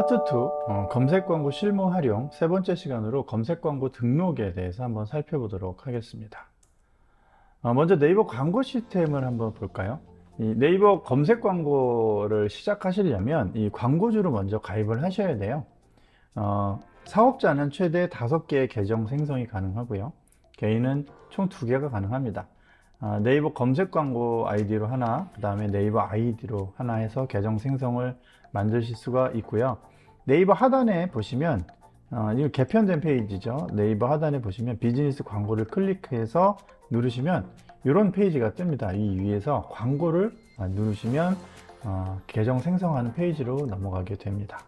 파트 2 검색 광고 실무 활용 세 번째 시간으로 검색 광고 등록에 대해서 한번 살펴보도록 하겠습니다. 먼저 네이버 광고 시스템을 한번 볼까요? 이 네이버 검색 광고를 시작하시려면 이 광고주로 먼저 가입을 하셔야 돼요. 사업자는 최대 5개의 계정 생성이 가능하고요. 개인은 총 2개가 가능합니다. 네이버 검색 광고 아이디로 하나, 그 다음에 네이버 아이디로 하나 해서 계정 생성을 만드실 수가 있고요. 네이버 하단에 보시면 이거 개편된 페이지죠. 네이버 하단에 보시면 비즈니스 광고를 클릭해서 누르시면 이런 페이지가 뜹니다. 이 위에서 광고를 누르시면 계정 생성하는 페이지로 넘어가게 됩니다.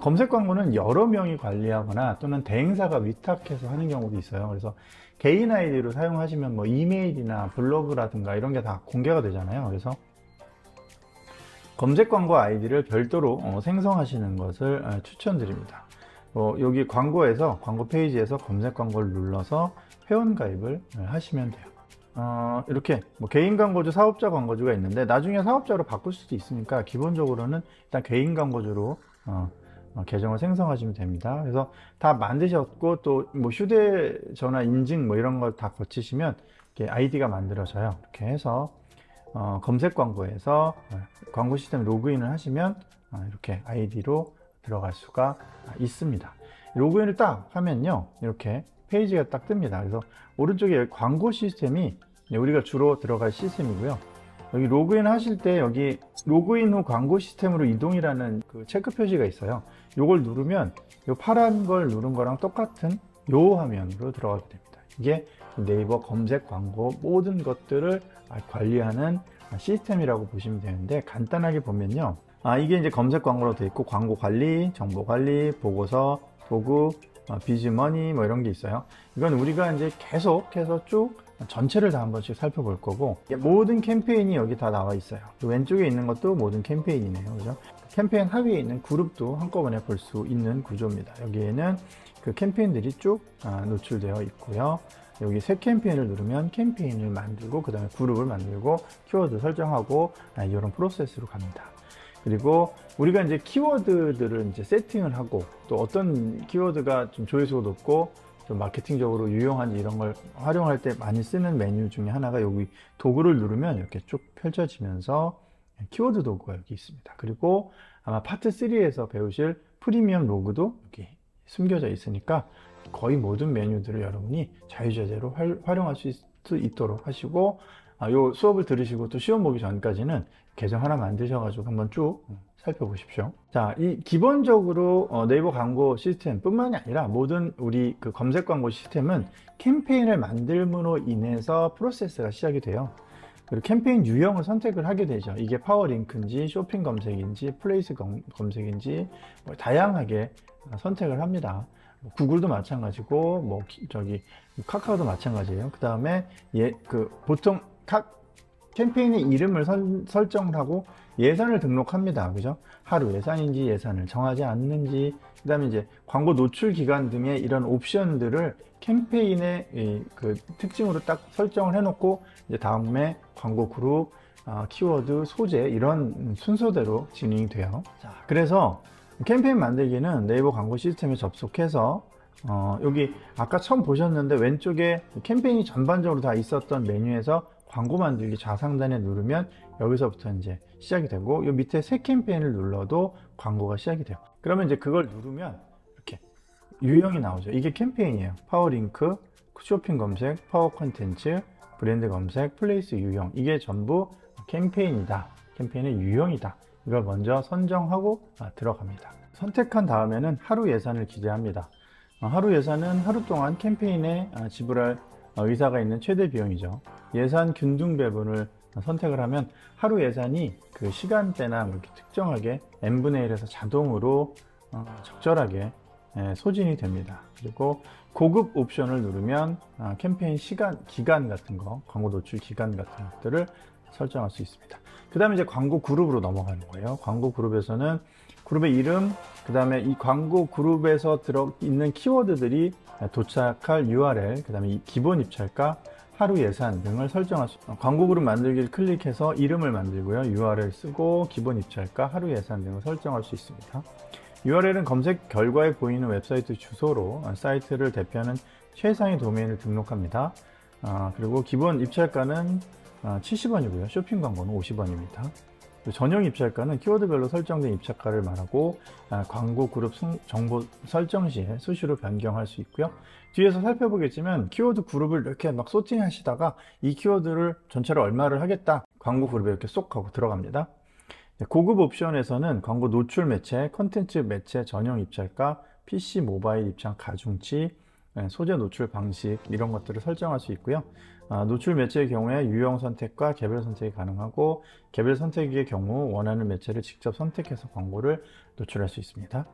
검색 광고는 여러 명이 관리하거나 또는 대행사가 위탁해서 하는 경우도 있어요. 그래서 개인 아이디로 사용하시면 뭐 이메일이나 블로그라든가 이런 게 다 공개가 되잖아요. 그래서 검색 광고 아이디를 별도로 생성하시는 것을 추천드립니다. 여기 광고에서 광고 페이지에서 검색 광고를 눌러서 회원 가입을 하시면 돼요. 이렇게 뭐 개인 광고주, 사업자 광고주가 있는데 나중에 사업자로 바꿀 수도 있으니까 기본적으로는 일단 개인 광고주로 계정을 생성하시면 됩니다. 그래서 다 만드셨고 또 뭐 휴대전화 인증 뭐 이런 걸 다 거치시면 이렇게 아이디가 만들어져요. 이렇게 해서 검색 광고에서 광고 시스템 로그인을 하시면 이렇게 아이디로 들어갈 수가 있습니다. 로그인을 딱 하면요, 이렇게 페이지가 딱 뜹니다. 그래서 오른쪽에 광고 시스템이 우리가 주로 들어갈 시스템이고요. 여기 로그인 하실 때 여기 로그인 후 광고 시스템으로 이동이라는 그 체크 표시가 있어요. 요걸 누르면 요 파란 걸 누른 거랑 똑같은 요 화면으로 들어가게 됩니다. 이게 네이버 검색 광고 모든 것들을 관리하는 시스템이라고 보시면 되는데, 간단하게 보면요, 이게 이제 검색 광고로 되어 있고 광고 관리, 정보 관리, 보고서, 도구, 비즈머니 뭐 이런 게 있어요. 이건 우리가 이제 계속해서 쭉 전체를 다 한 번씩 살펴볼 거고, 모든 캠페인이 여기 다 나와 있어요. 왼쪽에 있는 것도 모든 캠페인이네요. 그죠? 캠페인 하위에 있는 그룹도 한꺼번에 볼 수 있는 구조입니다. 여기에는 그 캠페인들이 쭉 노출되어 있고요. 여기 새 캠페인을 누르면 캠페인을 만들고 그 다음에 그룹을 만들고 키워드 설정하고 이런 프로세스로 갑니다. 그리고 우리가 이제 키워드들을 이제 세팅을 하고, 또 어떤 키워드가 좀 조회수가 높고 좀 마케팅적으로 유용한지 이런 걸 활용할 때 많이 쓰는 메뉴 중에 하나가 여기 도구를 누르면 이렇게 쭉 펼쳐지면서 키워드 도구가 여기 있습니다. 그리고 아마 파트 3에서 배우실 프리미엄 로그도 여기 숨겨져 있으니까 거의 모든 메뉴들을 여러분이 자유자재로 활용할 수 있도록 하시고, 요 수업을 들으시고 또 시험 보기 전까지는 계정 하나 만드셔가지고 한번 쭉 살펴보십시오. 자, 이 기본적으로 네이버 광고 시스템 뿐만이 아니라 모든 우리 그 검색 광고 시스템은 캠페인을 만들므로 인해서 프로세스가 시작이 돼요. 그리고 캠페인 유형을 선택을 하게 되죠. 이게 파워링크인지 쇼핑 검색인지 플레이스 검색인지 뭐 다양하게 선택을 합니다. 구글도 마찬가지고 뭐 저기 카카오도 마찬가지예요. 그 다음에 보통 각 캠페인의 이름을 설정을 하고 예산을 등록합니다. 그죠? 하루 예산인지 예산을 정하지 않는지, 그 다음에 이제 광고 노출 기간 등의 이런 옵션들을 캠페인의 그 특징으로 딱 설정을 해놓고 이제 다음에 광고 그룹, 키워드, 소재 이런 순서대로 진행이 돼요. 자, 그래서 캠페인 만들기는 네이버 광고 시스템에 접속해서 여기 아까 처음 보셨는데 왼쪽에 캠페인이 전반적으로 다 있었던 메뉴에서 광고 만들기 좌상단에 누르면 여기서부터 이제 시작이 되고, 요 밑에 새 캠페인을 눌러도 광고가 시작이 돼요. 그러면 이제 그걸 누르면 이렇게 유형이 나오죠. 이게 캠페인이에요. 파워링크, 쇼핑 검색, 파워 컨텐츠, 브랜드 검색, 플레이스 유형, 이게 전부 캠페인이다. 캠페인의 유형이다. 이걸 먼저 선정하고 들어갑니다. 선택한 다음에는 하루 예산을 기재합니다. 하루 예산은 하루 동안 캠페인에 지불할 의사가 있는 최대 비용이죠. 예산 균등 배분을 선택을 하면 하루 예산이 그 시간대나 이렇게 특정하게 n분의 1에서 자동으로 적절하게 소진이 됩니다. 그리고 고급 옵션을 누르면 캠페인 기간 같은 거, 광고 노출 기간 같은 것들을 설정할 수 있습니다. 그 다음에 이제 광고 그룹으로 넘어가는 거예요. 광고 그룹에서는 그룹의 이름, 그 다음에 이 광고 그룹에서 들어있는 키워드들이 도착할 URL, 그 다음에 이 기본 입찰가, 하루 예산 등을 설정할 수 있습니다. 광고 그룹 만들기를 클릭해서 이름을 만들고요. URL 쓰고 기본 입찰가, 하루 예산 등을 설정할 수 있습니다. URL은 검색 결과에 보이는 웹사이트 주소로 사이트를 대표하는 최상위 도메인을 등록합니다. 그리고 기본 입찰가는 70원이고요. 쇼핑 광고는 50원입니다. 전용 입찰가는 키워드별로 설정된 입찰가를 말하고 광고 그룹 정보 설정 시에 수시로 변경할 수 있고요. 뒤에서 살펴보겠지만 키워드 그룹을 이렇게 막 소팅 하시다가 이 키워드를 전체로 얼마를 하겠다, 광고 그룹에 이렇게 쏙 하고 들어갑니다. 고급 옵션에서는 광고 노출 매체, 컨텐츠 매체 전용 입찰가, PC 모바일 입장 가중치, 소재 노출 방식 이런 것들을 설정할 수 있고요. 노출 매체의 경우에 유형 선택과 개별 선택이 가능하고, 개별 선택의 경우 원하는 매체를 직접 선택해서 광고를 노출할 수 있습니다.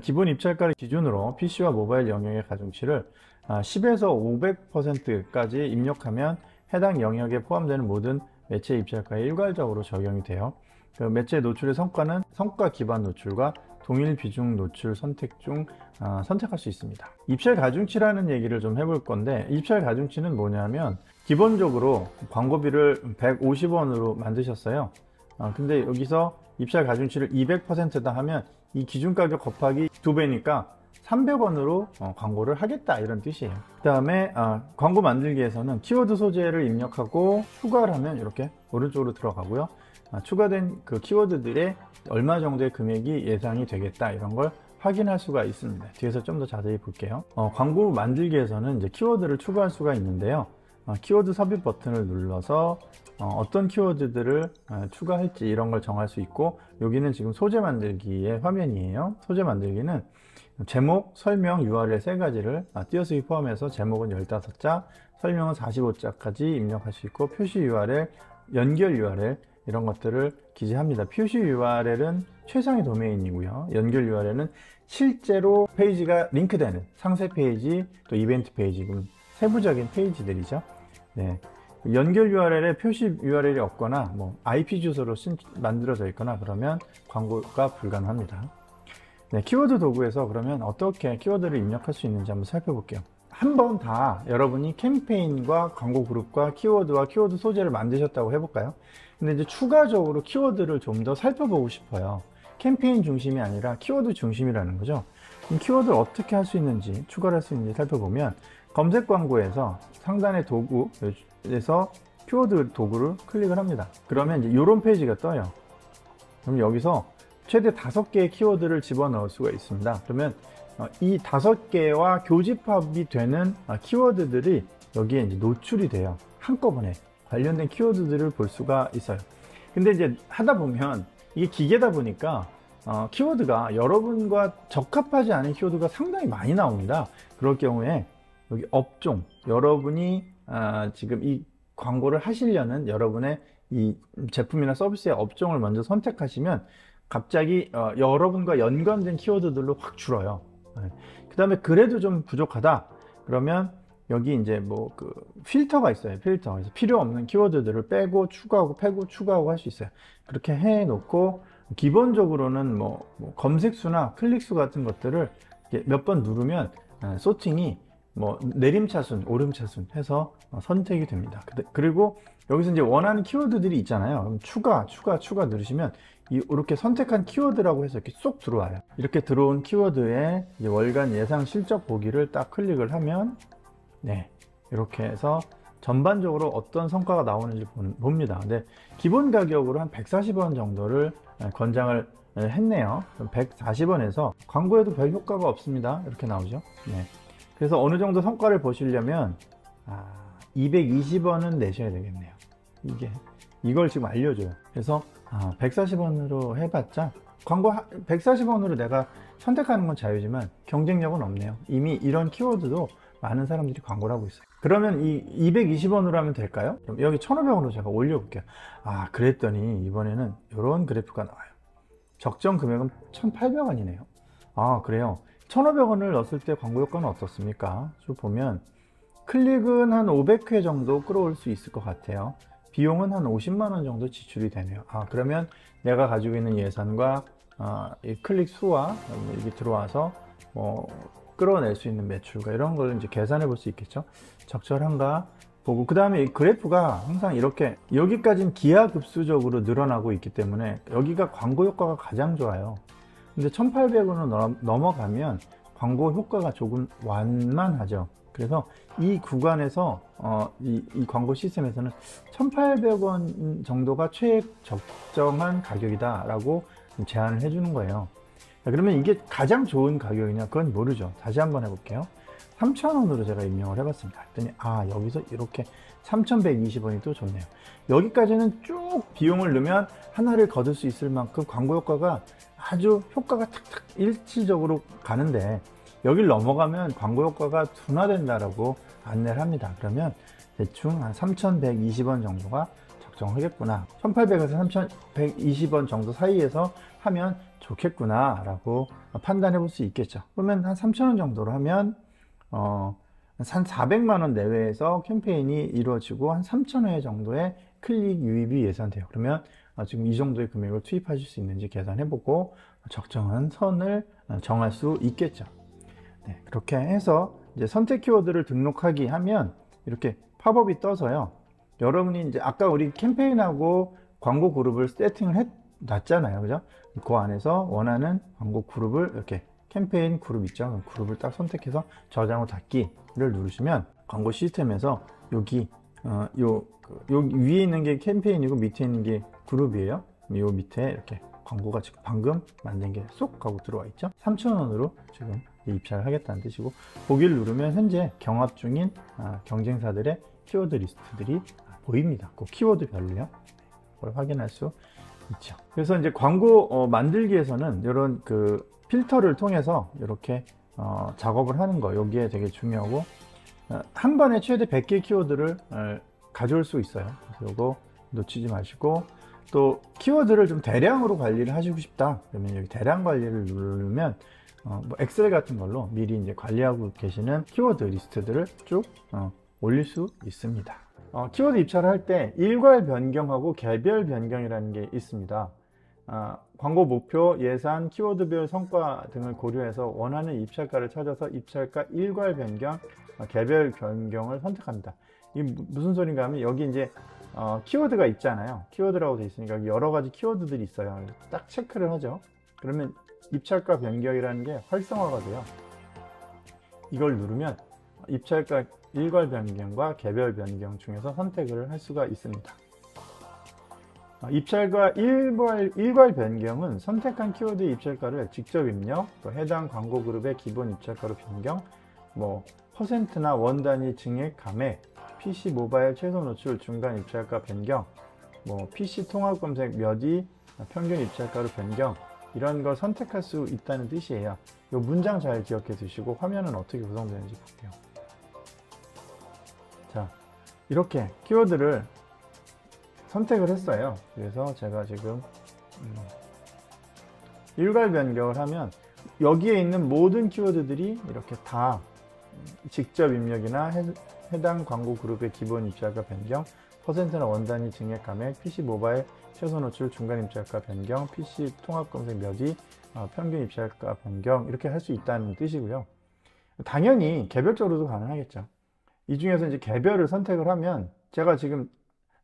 기본 입찰가를 기준으로 PC와 모바일 영역의 가중치를 10에서 500%까지 입력하면 해당 영역에 포함되는 모든 매체 입찰가에 일괄적으로 적용이 돼요. 그 매체 노출의 성과는 성과 기반 노출과 동일 비중 노출 선택 중 선택할 수 있습니다. 입찰 가중치라는 얘기를 좀 해볼 건데, 입찰 가중치는 뭐냐면 기본적으로 광고비를 150원으로 만드셨어요. 근데 여기서 입찰 가중치를 200%다 하면 이 기준가격 곱하기 2배니까 300원으로 광고를 하겠다, 이런 뜻이에요. 그 다음에 광고 만들기에서는 키워드 소재를 입력하고 추가를 하면 이렇게 오른쪽으로 들어가고요. 추가된 그 키워드들의 얼마 정도의 금액이 예상이 되겠다, 이런 걸 확인할 수가 있습니다. 뒤에서 좀 더 자세히 볼게요. 광고 만들기에서는 이제 키워드를 추가할 수가 있는데요. 키워드 삽입 버튼을 눌러서 어떤 키워드들을 추가할지 이런 걸 정할 수 있고, 여기는 지금 소재 만들기의 화면이에요. 소재 만들기는 제목, 설명, URL 세 가지를 띄어쓰기 포함해서 제목은 15자, 설명은 45자까지 입력할 수 있고, 표시 URL, 연결 URL 이런 것들을 기재합니다. 표시 URL은 최상위 도메인이고요. 연결 URL은 실제로 페이지가 링크되는 상세 페이지, 또 이벤트 페이지, 그럼 세부적인 페이지들이죠. 네. 연결 URL에 표시 URL이 없거나 뭐 IP 주소로 만들어져 있거나 그러면 광고가 불가능합니다. 네, 키워드 도구에서 그러면 어떻게 키워드를 입력할 수 있는지 한번 살펴볼게요. 한번 다 여러분이 캠페인과 광고 그룹과 키워드와 키워드 소재를 만드셨다고 해볼까요? 근데 이제 추가적으로 키워드를 좀 더 살펴보고 싶어요. 캠페인 중심이 아니라 키워드 중심이라는 거죠. 그럼 키워드를 어떻게 할 수 있는지, 추가를 할 수 있는지 살펴보면, 검색 광고에서 상단의 도구에서 키워드 도구를 클릭을 합니다. 그러면 이제 이런 페이지가 떠요. 그럼 여기서 최대 5개의 키워드를 집어넣을 수가 있습니다. 그러면 이 5개와 교집합이 되는 키워드들이 여기에 이제 노출이 돼요. 한꺼번에 관련된 키워드들을 볼 수가 있어요. 근데 이제 하다 보면 이게 기계다 보니까 키워드가 여러분과 적합하지 않은 키워드가 상당히 많이 나옵니다. 그럴 경우에 여기 업종, 여러분이 지금 이 광고를 하시려는 여러분의 이 제품이나 서비스의 업종을 먼저 선택하시면 갑자기 여러분과 연관된 키워드들로 확 줄어요. 그 다음에 그래도 좀 부족하다 그러면 여기 이제 뭐 그 필터가 있어요. 필터. 그래서 필요 없는 키워드들을 빼고 추가하고 빼고 추가하고 할 수 있어요. 그렇게 해 놓고 기본적으로는 뭐 검색수나 클릭수 같은 것들을 몇 번 누르면 소팅이 뭐 내림차순, 오름차순 해서 선택이 됩니다. 그리고 여기서 이제 원하는 키워드들이 있잖아요. 그럼 추가 누르시면 이렇게 선택한 키워드라고 해서 이렇게 쏙 들어와요. 이렇게 들어온 키워드에 이제 월간 예상 실적 보기를 딱 클릭을 하면 네, 이렇게 해서 전반적으로 어떤 성과가 나오는지 봅니다. 근데 기본 가격으로 한 140원 정도를 권장을 했네요. 140원에서 광고에도 별 효과가 없습니다. 이렇게 나오죠. 네. 그래서 어느 정도 성과를 보시려면 220원은 내셔야 되겠네요. 이걸 지금 알려줘요. 그래서 140원으로 해봤자 광고 140원으로 내가 선택하는 건 자유지만 경쟁력은 없네요. 이미 이런 키워드도 많은 사람들이 광고를 하고 있어요. 그러면 이 220원으로 하면 될까요? 그럼 여기 1,500원으로 제가 올려볼게요. 그랬더니 이번에는 이런 그래프가 나와요. 적정 금액은 1,800원이네요. 그래요. 1,500원을 넣었을 때 광고 효과는 어떻습니까? 쭉 보면 클릭은 한 500회 정도 끌어올 수 있을 것 같아요. 비용은 한 50만 원 정도 지출이 되네요. 그러면 내가 가지고 있는 예산과 이 클릭 수와 이게 들어와서 끌어낼 수 있는 매출과 이런 걸 이제 계산해 볼 수 있겠죠. 적절한가 보고, 그 다음에 이 그래프가 항상 이렇게 여기까지는 기하급수적으로 늘어나고 있기 때문에 여기가 광고 효과가 가장 좋아요. 근데 1800원으로 넘어가면 광고 효과가 조금 완만하죠. 그래서 이 구간에서 이 광고 시스템에서는 1800원 정도가 적정한 가격이다 라고 제안을 해주는 거예요. 자, 그러면 이게 가장 좋은 가격이냐? 그건 모르죠. 다시 한번 해볼게요. 3,000원으로 제가 입력을 해봤습니다. 했더니 여기서 이렇게 3,120원이 또 좋네요. 여기까지는 쭉 비용을 넣으면 하나를 거둘 수 있을 만큼 광고 효과가 아주 효과가 탁탁 일치적으로 가는데, 여길 넘어가면 광고 효과가 둔화된다라고 안내를 합니다. 그러면 대충 한 3,120원 정도가 적정하겠구나, 1,800에서 3,120원 정도 사이에서 하면 좋겠구나 라고 판단해 볼 수 있겠죠. 그러면 한 3,000원 정도로 하면 한 400만원 내외에서 캠페인이 이루어지고 한 3,000회 정도의 클릭 유입이 예상돼요. 그러면 지금 이 정도의 금액을 투입하실 수 있는지 계산해보고 적정한 선을 정할 수 있겠죠. 네, 그렇게 해서 이제 선택 키워드를 등록하기 하면 이렇게 팝업이 떠서요. 여러분이 이제 아까 우리 캠페인하고 광고 그룹을 세팅을 해 놨잖아요. 그죠? 그 안에서 원하는 광고 그룹을 이렇게 캠페인 그룹 있죠? 그룹을 딱 선택해서 저장 후 닫기를 누르시면 광고 시스템에서 여기 여기 위에 있는 게 캠페인이고 밑에 있는 게 그룹이에요. 요 밑에 이렇게 광고가 지금 방금 만든 게 쏙 하고 들어와 있죠. 3,000원으로 지금 입찰을 하겠다는 뜻이고, 보기를 누르면 현재 경합 중인 경쟁사들의 키워드 리스트들이 보입니다. 그 키워드별로요. 그걸 확인할 수 있죠. 그래서 이제 광고 만들기에서는 이런 그 필터를 통해서 이렇게 작업을 하는 거, 여기에 되게 중요하고, 한 번에 최대 100개 키워드를 가져올 수 있어요. 그래서 이거 놓치지 마시고, 또 키워드를 좀 대량으로 관리를 하시고 싶다 그러면 여기 대량 관리를 누르면 뭐 엑셀 같은 걸로 미리 이제 관리하고 계시는 키워드 리스트들을 쭉 올릴 수 있습니다. 키워드 입찰을 할 때 일괄 변경하고 개별 변경이라는 게 있습니다. 광고 목표, 예산, 키워드별 성과 등을 고려해서 원하는 입찰가를 찾아서 입찰가 일괄 변경, 개별 변경을 선택합니다. 이게 무슨 소린가 하면, 여기 이제 키워드가 있잖아요. 키워드라고 되어 있으니까 여기 여러 가지 키워드들이 있어요. 딱 체크를 하죠. 그러면 입찰가 변경이라는 게 활성화가 돼요. 이걸 누르면 입찰가 일괄 변경과 개별 변경 중에서 선택을 할 수가 있습니다. 입찰가 일괄 변경은 선택한 키워드의 입찰가를 직접 입력, 또 해당 광고 그룹의 기본 입찰가로 변경, 뭐 퍼센트나 원 단위 증액 감액, PC 모바일 최소 노출 중간 입찰가 변경, 뭐 PC 통합 검색 몇 위 평균 입찰가로 변경, 이런 걸 선택할 수 있다는 뜻이에요. 이 문장 잘 기억해 두시고 화면은 어떻게 구성되는지 볼게요. 자, 이렇게 키워드를 선택을 했어요. 그래서 제가 지금 일괄 변경을 하면 여기에 있는 모든 키워드들이 이렇게 다 직접 입력이나 해당 광고 그룹의 기본 입찰가 변경, 퍼센트나 원 단위 증액 감액, PC 모바일 최소 노출 중간 입찰가 변경, PC 통합 검색 몇 위 평균 입찰가 변경, 이렇게 할 수 있다는 뜻이고요. 당연히 개별적으로도 가능하겠죠. 이 중에서 이제 개별을 선택을 하면, 제가 지금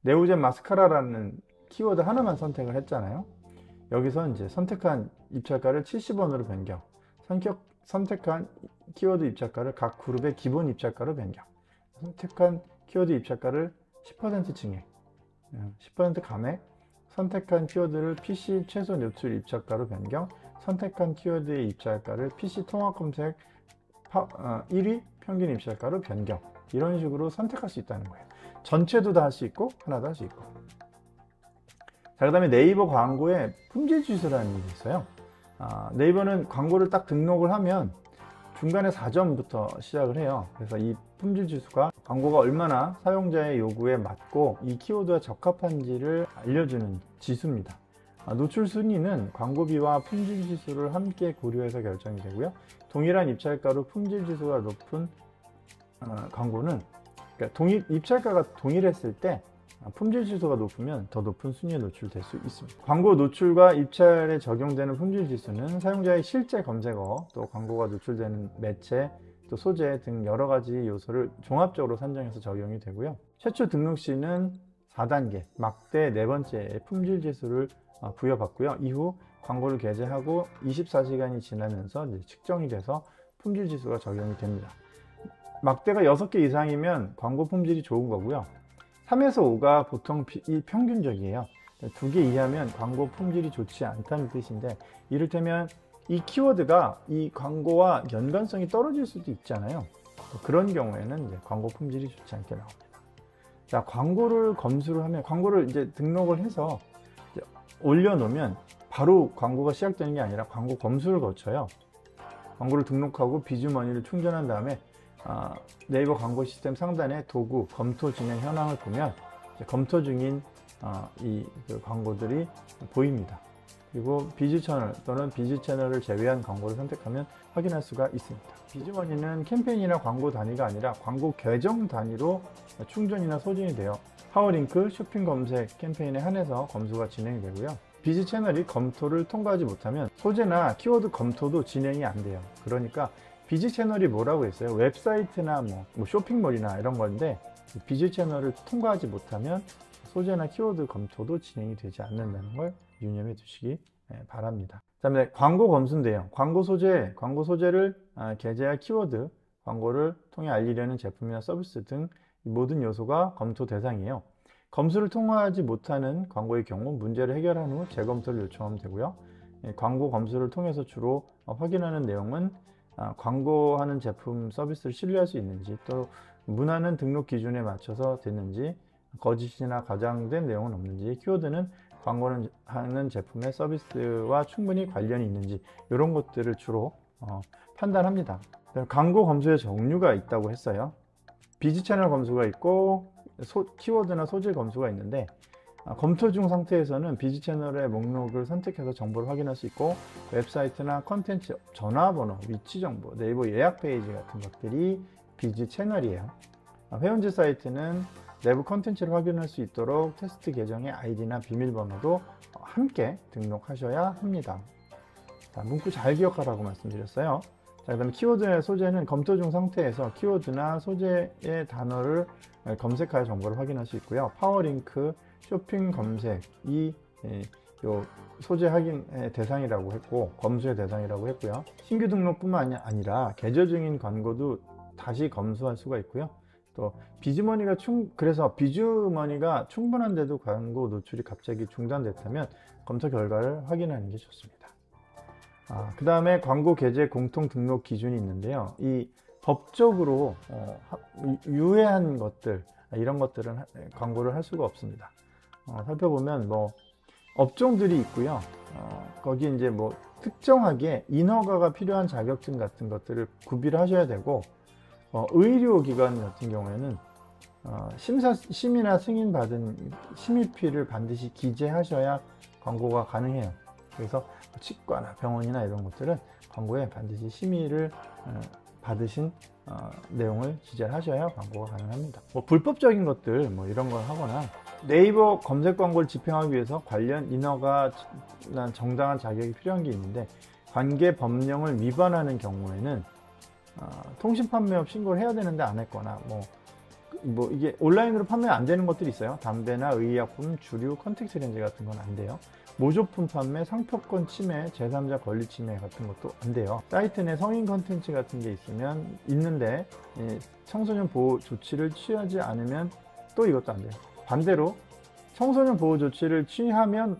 네오젠 마스카라라는 키워드 하나만 선택을 했잖아요. 여기서 이제 선택한 입찰가를 70원으로 변경, 선택한 키워드 입찰가를 각 그룹의 기본 입찰가로 변경, 선택한 키워드 입찰가를 10% 증액, 10% 감액, 선택한 키워드를 PC 최소 노출 입찰가로 변경, 선택한 키워드의 입찰가를 PC 통합 검색 1위 평균 입찰가로 변경, 이런 식으로 선택할 수 있다는 거예요. 전체도 다 할 수 있고 하나도 할 수 있고. 자, 그 다음에 네이버 광고에 품질 지수라는 게 있어요. 네이버는 광고를 딱 등록을 하면 중간에 4점부터 시작을 해요. 그래서 이 품질 지수가 광고가 얼마나 사용자의 요구에 맞고 이 키워드와 적합한지를 알려주는 지수입니다. 노출 순위는 광고비와 품질 지수를 함께 고려해서 결정이 되고요. 동일한 입찰가로 품질 지수가 높은 광고는, 그러니까 입찰가가 동일했을 때 품질 지수가 높으면 더 높은 순위에 노출될 수 있습니다. 광고 노출과 입찰에 적용되는 품질 지수는 사용자의 실제 검색어, 또 광고가 노출되는 매체, 또 소재 등 여러 가지 요소를 종합적으로 산정해서 적용이 되고요. 최초 등록 시는 4단계, 막대 네 번째의 품질 지수를 부여받고요. 이후 광고를 게재하고 24시간이 지나면서 이제 측정이 돼서 품질 지수가 적용이 됩니다. 막대가 6개 이상이면 광고 품질이 좋은 거고요. 3에서 5가 보통 평균적이에요. 2개 이하면 광고 품질이 좋지 않다는 뜻인데, 이를테면 이 키워드가 이 광고와 연관성이 떨어질 수도 있잖아요. 그런 경우에는 이제 광고 품질이 좋지 않게 나옵니다. 자, 광고를 검수를 하면, 광고를 이제 등록을 해서 이제 올려놓으면 바로 광고가 시작되는 게 아니라 광고 검수를 거쳐요. 광고를 등록하고 비주머니를 충전한 다음에 네이버 광고 시스템 상단에 도구 검토 진행 현황을 보면 검토 중인 그 광고들이 보입니다. 그리고 비즈 채널 또는 비즈 채널을 제외한 광고를 선택하면 확인할 수가 있습니다. 비즈머니는 캠페인이나 광고 단위가 아니라 광고 계정 단위로 충전이나 소진이 돼요. 파워링크, 쇼핑 검색 캠페인에 한해서 검수가 진행이 되고요. 비즈 채널이 검토를 통과하지 못하면 소재나 키워드 검토도 진행이 안 돼요. 그러니까 비즈 채널이 뭐라고 했어요? 웹사이트나 뭐 쇼핑몰이나 이런 건데, 비즈 채널을 통과하지 못하면 소재나 키워드 검토도 진행이 되지 않는다는 걸 유념해 두시기 바랍니다. 다음에 광고 검수인데요. 광고 소재를 게재할 키워드, 광고를 통해 알리려는 제품이나 서비스 등 모든 요소가 검토 대상이에요. 검수를 통과하지 못하는 광고의 경우 문제를 해결한 후 재검토를 요청하면 되고요. 광고 검수를 통해서 주로 확인하는 내용은 광고하는 제품 서비스를 신뢰할 수 있는지, 또 문화는 등록 기준에 맞춰서 됐는지, 거짓이나 과장된 내용은 없는지, 키워드는 광고는 하는 제품의 서비스와 충분히 관련이 있는지, 이런 것들을 주로 판단합니다. 광고 검수의 종류가 있다고 했어요. 비즈 채널 검수가 있고 키워드나 소재 검수가 있는데, 검토 중 상태에서는 비즈 채널의 목록을 선택해서 정보를 확인할 수 있고, 웹사이트나 컨텐츠, 전화번호, 위치 정보, 네이버 예약 페이지 같은 것들이 비즈 채널이에요. 회원제 사이트는 내부 컨텐츠를 확인할 수 있도록 테스트 계정의 아이디나 비밀번호도 함께 등록하셔야 합니다. 자, 문구 잘 기억하라고 말씀드렸어요. 자, 그다음 키워드의 소재는 검토 중 상태에서 키워드나 소재의 단어를 검색하여 정보를 확인할 수 있고요. 파워링크, 쇼핑 검색이 소재 확인의 대상이라고 했고, 검수의 대상이라고 했고요. 신규 등록뿐만 아니라 게재 중인 광고도 다시 검수할 수가 있고요. 또 그래서 비즈머니가 충분한데도 광고 노출이 갑자기 중단됐다면 검토 결과를 확인하는 게 좋습니다. 그 다음에 광고 게재 공통 등록 기준이 있는데요. 이 법적으로 유해한 것들, 이런 것들은 광고를 할 수가 없습니다. 살펴보면 뭐 업종들이 있고요. 거기 이제 뭐 특정하게 인허가가 필요한 자격증 같은 것들을 구비를 하셔야 되고, 의료기관 같은 경우에는 심의나 승인 받은 심의피를 반드시 기재하셔야 광고가 가능해요. 그래서 치과나 병원이나 이런 것들은 광고에 반드시 심의를 받으신 내용을 기재하셔야 광고가 가능합니다. 뭐 불법적인 것들 뭐 이런 걸 하거나, 네이버 검색 광고를 집행하기 위해서 관련 인허가 정당한 자격이 필요한 게 있는데, 관계 법령을 위반하는 경우에는 통신 판매업 신고를 해야 되는데 안 했거나, 뭐 이게 온라인으로 판매 안 되는 것들이 있어요. 담배나 의약품, 주류, 컨택트 렌즈 같은 건 안 돼요. 모조품 판매, 상표권 침해, 제3자 권리 침해 같은 것도 안 돼요. 사이트 내 성인 컨텐츠 같은 게 있는데 청소년 보호 조치를 취하지 않으면 또 이것도 안 돼요. 반대로 청소년 보호 조치를 취하면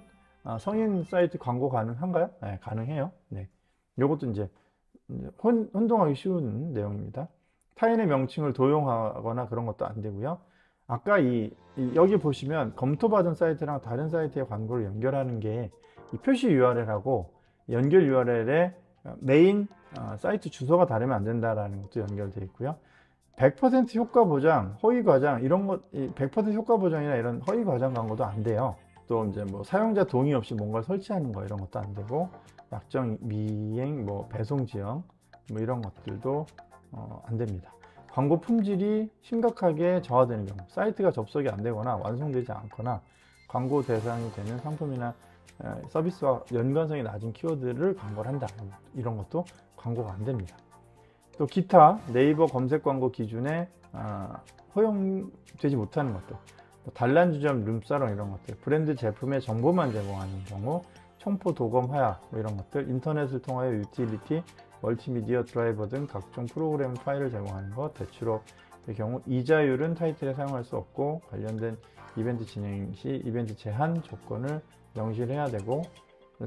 성인 사이트 광고 가능한가요? 네, 가능해요. 네. 이것도 이제 혼동하기 쉬운 내용입니다. 타인의 명칭을 도용하거나 그런 것도 안 되고요. 아까 여기 보시면 검토받은 사이트랑 다른 사이트의 광고를 연결하는 게 이 표시 URL하고 연결 URL에 메인 사이트 주소가 다르면 안 된다라는 것도 연결되어 있고요. 100% 효과 보장, 허위 과장 이런 것, 100% 효과 보장이나 이런 허위 과장 광고도 안 돼요. 또 이제 뭐 사용자 동의 없이 뭔가를 설치하는 거 이런 것도 안 되고, 약정 미행, 뭐 배송 지연 뭐 이런 것들도 안 됩니다. 광고 품질이 심각하게 저하되는 경우, 사이트가 접속이 안 되거나 완성되지 않거나 광고 대상이 되는 상품이나 서비스와 연관성이 낮은 키워드를 광고를 한다, 이런 것도 광고가 안 됩니다. 또 기타 네이버 검색 광고 기준에 허용되지 못하는 것들, 단란주점, 룸사롱 이런 것들, 브랜드 제품의 정보만 제공하는 경우, 총포 도검 하야 뭐 이런 것들, 인터넷을 통하여 유틸리티, 멀티미디어 드라이버 등 각종 프로그램 파일을 제공하는 것, 대출업의 경우 이자율은 타이틀에 사용할 수 없고 관련된 이벤트 진행 시 이벤트 제한 조건을 명시해야 되고,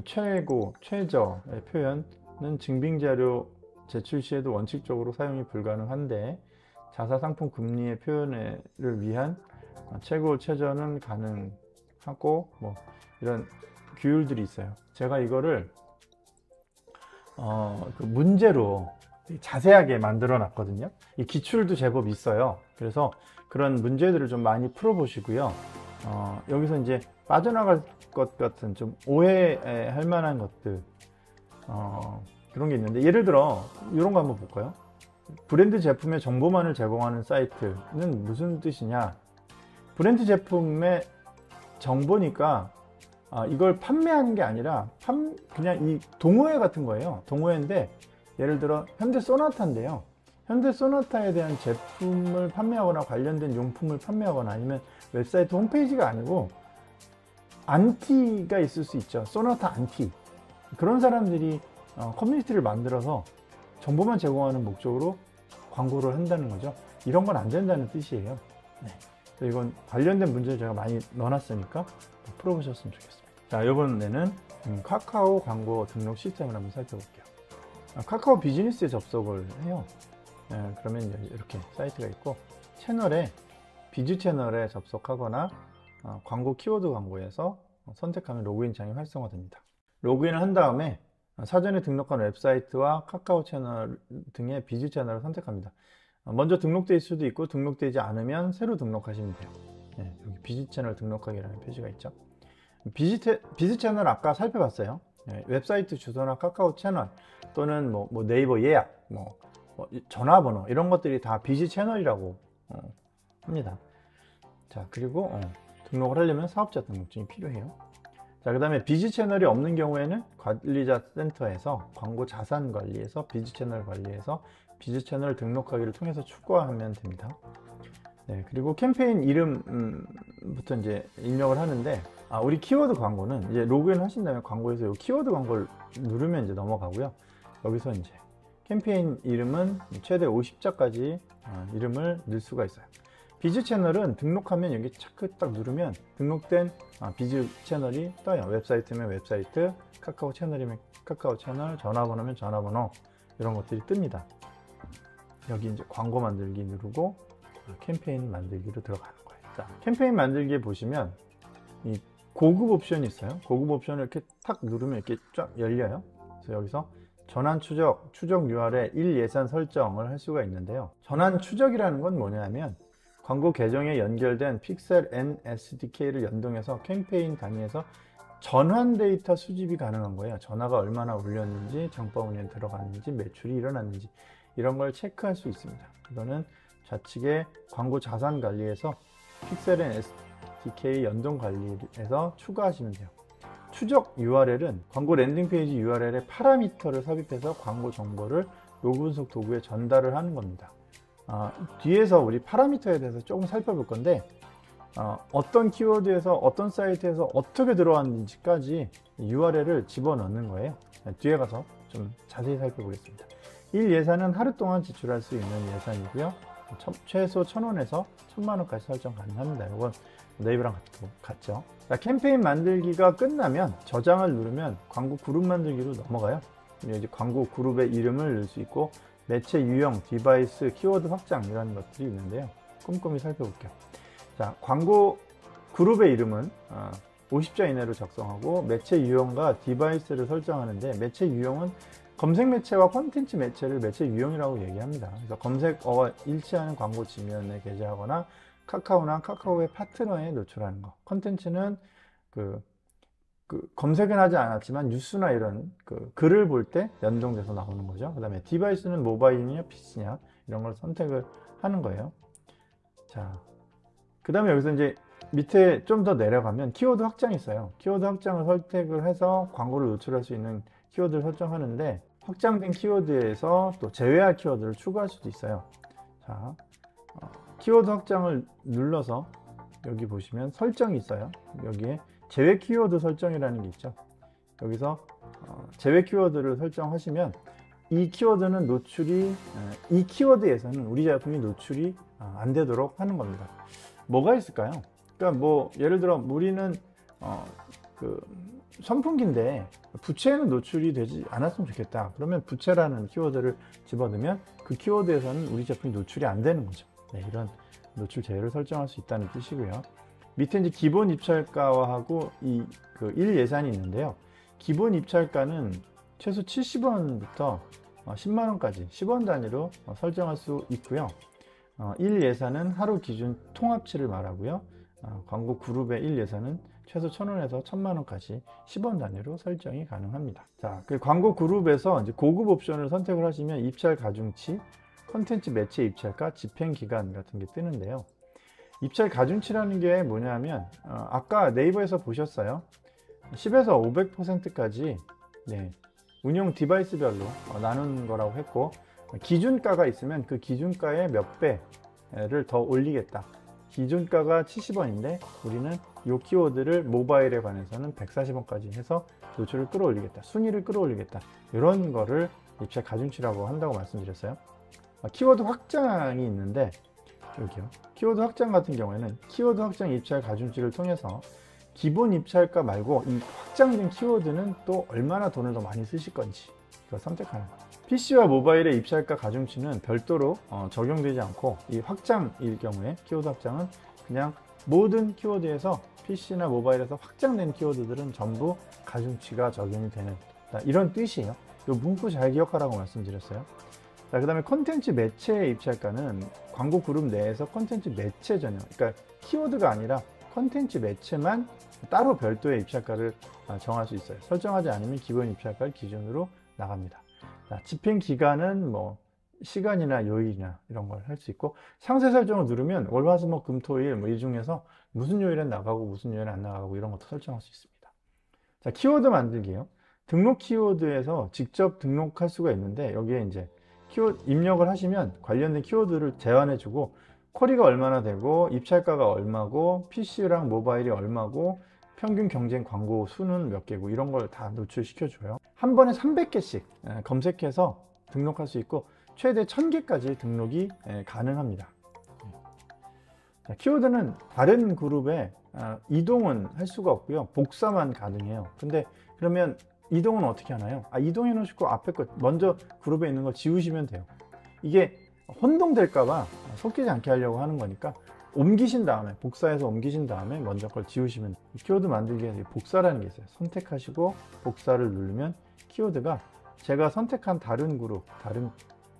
최고, 최저의 표현은 증빙자료 제출 시에도 원칙적으로 사용이 불가능한데 자사 상품 금리의 표현을 위한 최고, 최저는 가능하고 뭐 이런 규율들이 있어요. 제가 이거를 그 문제로 자세하게 만들어 놨거든요. 이 기출도 제법 있어요. 그래서 그런 문제들을 좀 많이 풀어 보시고요. 여기서 이제 빠져나갈 것 같은 좀 오해할 만한 것들 그런 게 있는데, 예를 들어 이런 거 한번 볼까요? 브랜드 제품의 정보만을 제공하는 사이트는 무슨 뜻이냐? 브랜드 제품의 정보니까 이걸 판매하는 게 아니라 그냥 이 동호회 같은 거예요. 동호회인데 예를 들어 현대 소나타인데요. 현대 소나타에 대한 제품을 판매하거나 관련된 용품을 판매하거나 아니면 웹사이트 홈페이지가 아니고 안티가 있을 수 있죠. 소나타 안티. 그런 사람들이 커뮤니티를 만들어서 정보만 제공하는 목적으로 광고를 한다는 거죠. 이런 건 안 된다는 뜻이에요. 네. 이건 관련된 문제를 제가 많이 넣어놨으니까 풀어보셨으면 좋겠습니다. 자, 이번에는 카카오 광고 등록 시스템을 한번 살펴볼게요. 카카오 비즈니스에 접속을 해요. 네, 그러면 이렇게 사이트가 있고, 비즈 채널에 접속하거나 광고 키워드 광고에서 선택하면 로그인 창이 활성화됩니다. 로그인을 한 다음에 사전에 등록한 웹사이트와 카카오 채널 등의 비즈 채널을 선택합니다. 먼저 등록되어 있을 수도 있고 등록되지 않으면 새로 등록하시면 돼요. 네, 여기 비즈 채널 등록하기라는 표시가 있죠. 비즈 채널 아까 살펴봤어요. 네, 웹사이트 주소나 카카오 채널 또는 뭐 네이버 예약, 뭐 전화번호 이런 것들이 다 비즈 채널이라고 합니다. 자, 그리고 등록을 하려면 사업자 등록증이 필요해요. 자, 그 다음에 비즈 채널이 없는 경우에는 관리자 센터에서 광고 자산 관리에서 비즈 채널 관리에서 비즈 채널 등록하기를 통해서 추가하면 됩니다. 네, 그리고 캠페인 이름부터 이제 입력을 하는데, 우리 키워드 광고는 이제 로그인 하신 다음에 광고에서 이 키워드 광고를 누르면 이제 넘어가고요. 여기서 이제 캠페인 이름은 최대 50자까지 이름을 넣을 수가 있어요. 비즈 채널은 등록하면 여기 차크 딱 누르면 등록된 비즈 채널이 떠요. 웹사이트면 웹사이트, 카카오 채널이면 카카오 채널, 전화번호면 전화번호, 이런 것들이 뜹니다. 여기 이제 광고 만들기 누르고 캠페인 만들기로 들어가는 거예요. 자, 캠페인 만들기에 보시면 이 고급 옵션이 있어요. 고급 옵션을 이렇게 탁 누르면 이렇게 쫙 열려요. 그래서 여기서 전환 추적 URL 1 예산 설정을 할 수가 있는데요. 전환 추적이라는 건 뭐냐면 광고 계정에 연결된 픽셀 N SDK를 연동해서 캠페인 단위에서 전환 데이터 수집이 가능한 거예요. 전화가 얼마나 울렸는지, 장바구니에 들어갔는지, 매출이 일어났는지 이런 걸 체크할 수 있습니다. 이거는 좌측에 광고 자산 관리에서 픽셀 N SDK 연동 관리에서 추가하시면 돼요. 추적 URL은 광고 랜딩 페이지 URL에 파라미터를 삽입해서 광고 정보를 로그 분석 도구에 전달을 하는 겁니다. 뒤에서 우리 파라미터에 대해서 조금 살펴볼 건데, 어떤 키워드에서 어떤 사이트에서 어떻게 들어왔는지까지 URL을 집어넣는 거예요. 뒤에 가서 좀 자세히 살펴보겠습니다. 1 예산은 하루 동안 지출할 수 있는 예산이고요. 최소 1,000원에서 1,000만원까지 설정 가능합니다. 이건 네이버랑 같죠. 자, 캠페인 만들기가 끝나면 저장을 누르면 광고 그룹 만들기로 넘어가요. 이제 광고 그룹의 이름을 넣을 수 있고 매체 유형, 디바이스, 키워드 확장이라는 것들이 있는데요. 꼼꼼히 살펴볼게요. 자, 광고 그룹의 이름은 50자 이내로 작성하고 매체 유형과 디바이스를 설정하는데, 매체 유형은 검색 매체와 콘텐츠 매체를 매체 유형이라고 얘기합니다. 그래서 검색어와 일치하는 광고 지면에 게재하거나 카카오나 카카오의 파트너에 노출하는 거. 콘텐츠는 검색은 하지 않았지만 뉴스나 이런 글을 볼 때 연동돼서 나오는 거죠. 그 다음에 디바이스는 모바일이냐 PC냐 이런 걸 선택을 하는 거예요. 자, 그 다음에 여기서 이제 밑에 좀 더 내려가면 키워드 확장이 있어요. 키워드 확장을 선택을 해서 광고를 노출할 수 있는 키워드를 설정하는데, 확장된 키워드에서 또 제외할 키워드를 추가할 수도 있어요. 자, 키워드 확장을 눌러서 여기 보시면 설정이 있어요. 여기에 제외 키워드 설정이라는 게 있죠. 여기서 제외 키워드를 설정하시면 이 키워드는 노출이 이 키워드에서는 우리 제품이 노출이 안 되도록 하는 겁니다. 뭐가 있을까요? 그러니까 뭐 예를 들어 우리는 그 선풍기인데 부채에는 노출이 되지 않았으면 좋겠다. 그러면 부채라는 키워드를 집어넣으면 그 키워드에서는 우리 제품이 노출이 안 되는 거죠. 네, 이런 노출 제외를 설정할 수 있다는 뜻이고요. 밑에 이제 기본 입찰가하고 그 1예산이 있는데요. 기본 입찰가는 최소 70원부터 10만원까지 10원 단위로 설정할 수 있고요. 1예산은 하루 기준 통합치를 말하고요. 광고 그룹의 1예산은 최소 1,000원에서 1,000만원까지 10원 단위로 설정이 가능합니다. 자, 그 광고 그룹에서 이제 고급 옵션을 선택을 하시면 입찰 가중치, 콘텐츠 매체 입찰가, 집행 기간 같은 게 뜨는데요. 입찰 가중치라는 게 뭐냐면 아까 네이버에서 보셨어요. 10에서 500%까지 네, 운용 디바이스별로 나눈 거라고 했고, 기준가가 있으면 그 기준가의 몇 배를 더 올리겠다. 기준가가 70원인데 우리는 이 키워드를 모바일에 관해서는 140원까지 해서 노출을 끌어올리겠다, 순위를 끌어올리겠다, 이런 거를 입찰 가중치라고 한다고 말씀드렸어요. 키워드 확장이 있는데 여기요, 키워드 확장 같은 경우에는 키워드 확장 입찰 가중치를 통해서 기본 입찰가 말고 이 확장된 키워드는 또 얼마나 돈을 더 많이 쓰실 건지 그걸 선택하는 거예요. PC와 모바일의 입찰가 가중치는 별도로 적용되지 않고, 이 확장일 경우에 키워드 확장은 그냥 모든 키워드에서 PC나 모바일에서 확장된 키워드들은 전부 가중치가 적용이 되는 이런 뜻이에요. 이 문구 잘 기억하라고 말씀드렸어요. 자, 그 다음에 콘텐츠 매체의 입찰가는 광고 그룹 내에서 콘텐츠 매체 전용, 그러니까 키워드가 아니라 콘텐츠 매체만 따로 별도의 입찰가를 정할 수 있어요. 설정하지 않으면 기본 입찰가를 기준으로 나갑니다. 자, 집행 기간은 뭐 시간이나 요일이나 이런 걸 할 수 있고, 상세 설정을 누르면 월, 화, 수, 목, 금, 토, 일 이 중에서 무슨 요일엔 나가고 무슨 요일엔 안 나가고 이런 것도 설정할 수 있습니다. 자, 키워드 만들기요. 등록 키워드에서 직접 등록할 수가 있는데, 여기에 이제 키워드 입력을 하시면 관련된 키워드를 제안해주고, 쿼리가 얼마나 되고 입찰가가 얼마고 PC랑 모바일이 얼마고 평균 경쟁 광고 수는 몇 개고 이런 걸 다 노출시켜 줘요. 한 번에 300개씩 검색해서 등록할 수 있고 최대 1000개까지 등록이 가능합니다. 자, 키워드는 다른 그룹에 이동은 할 수가 없고요. 복사만 가능해요. 근데 그러면 이동은 어떻게 하나요? 이동해 놓으시고 앞에 거 먼저 그룹에 있는 거 지우시면 돼요. 이게 혼동될까봐 섞이지 않게 하려고 하는 거니까 옮기신 다음에, 복사해서 옮기신 다음에 먼저 걸 지우시면 돼요. 키워드 만들기에 복사라는 게 있어요. 선택하시고 복사를 누르면 키워드가 제가 선택한 다른 그룹, 다른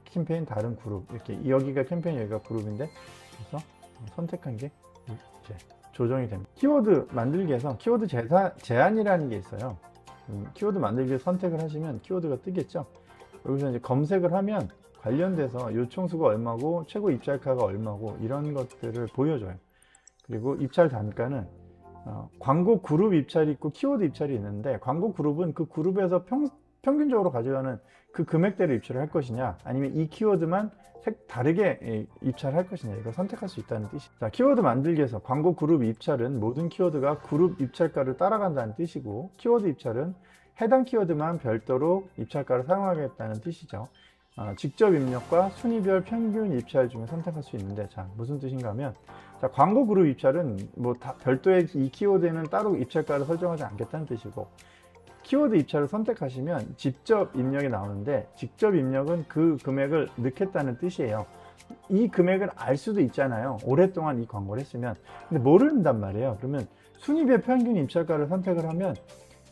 캠페인, 다른 그룹, 이렇게 여기가 캠페인, 여기가 그룹인데, 그래서 선택한 게 이제 조정이 됩니다. 키워드 만들기에서 키워드 제한이라는 게 있어요. 키워드 만들기 선택을 하시면 키워드가 뜨겠죠. 여기서 이제 검색을 하면 관련돼서 요청수가 얼마고 최고 입찰가가 얼마고 이런 것들을 보여줘요. 그리고 입찰 단가는 광고 그룹 입찰이 있고 키워드 입찰이 있는데, 광고 그룹은 그 그룹에서 평균적으로 가져가는 그 금액대로 입찰을 할 것이냐, 아니면 이 키워드만 다르게 입찰할 것이냐, 이걸 선택할 수 있다는 뜻이에요. 자, 키워드 만들기에서 광고 그룹 입찰은 모든 키워드가 그룹 입찰가를 따라간다는 뜻이고, 키워드 입찰은 해당 키워드만 별도로 입찰가를 사용하겠다는 뜻이죠. 직접 입력과 순위별 평균 입찰 중에 선택할 수 있는데, 자, 무슨 뜻인가 하면, 자, 광고 그룹 입찰은 뭐 별도의 이 키워드에는 따로 입찰가를 설정하지 않겠다는 뜻이고, 키워드 입찰을 선택하시면 직접 입력이 나오는데, 직접 입력은 그 금액을 넣겠다는 뜻이에요. 이 금액을 알 수도 있잖아요. 오랫동안 이 광고를 했으면. 근데 모른단 말이에요. 그러면 순위별 평균 입찰가를 선택을 하면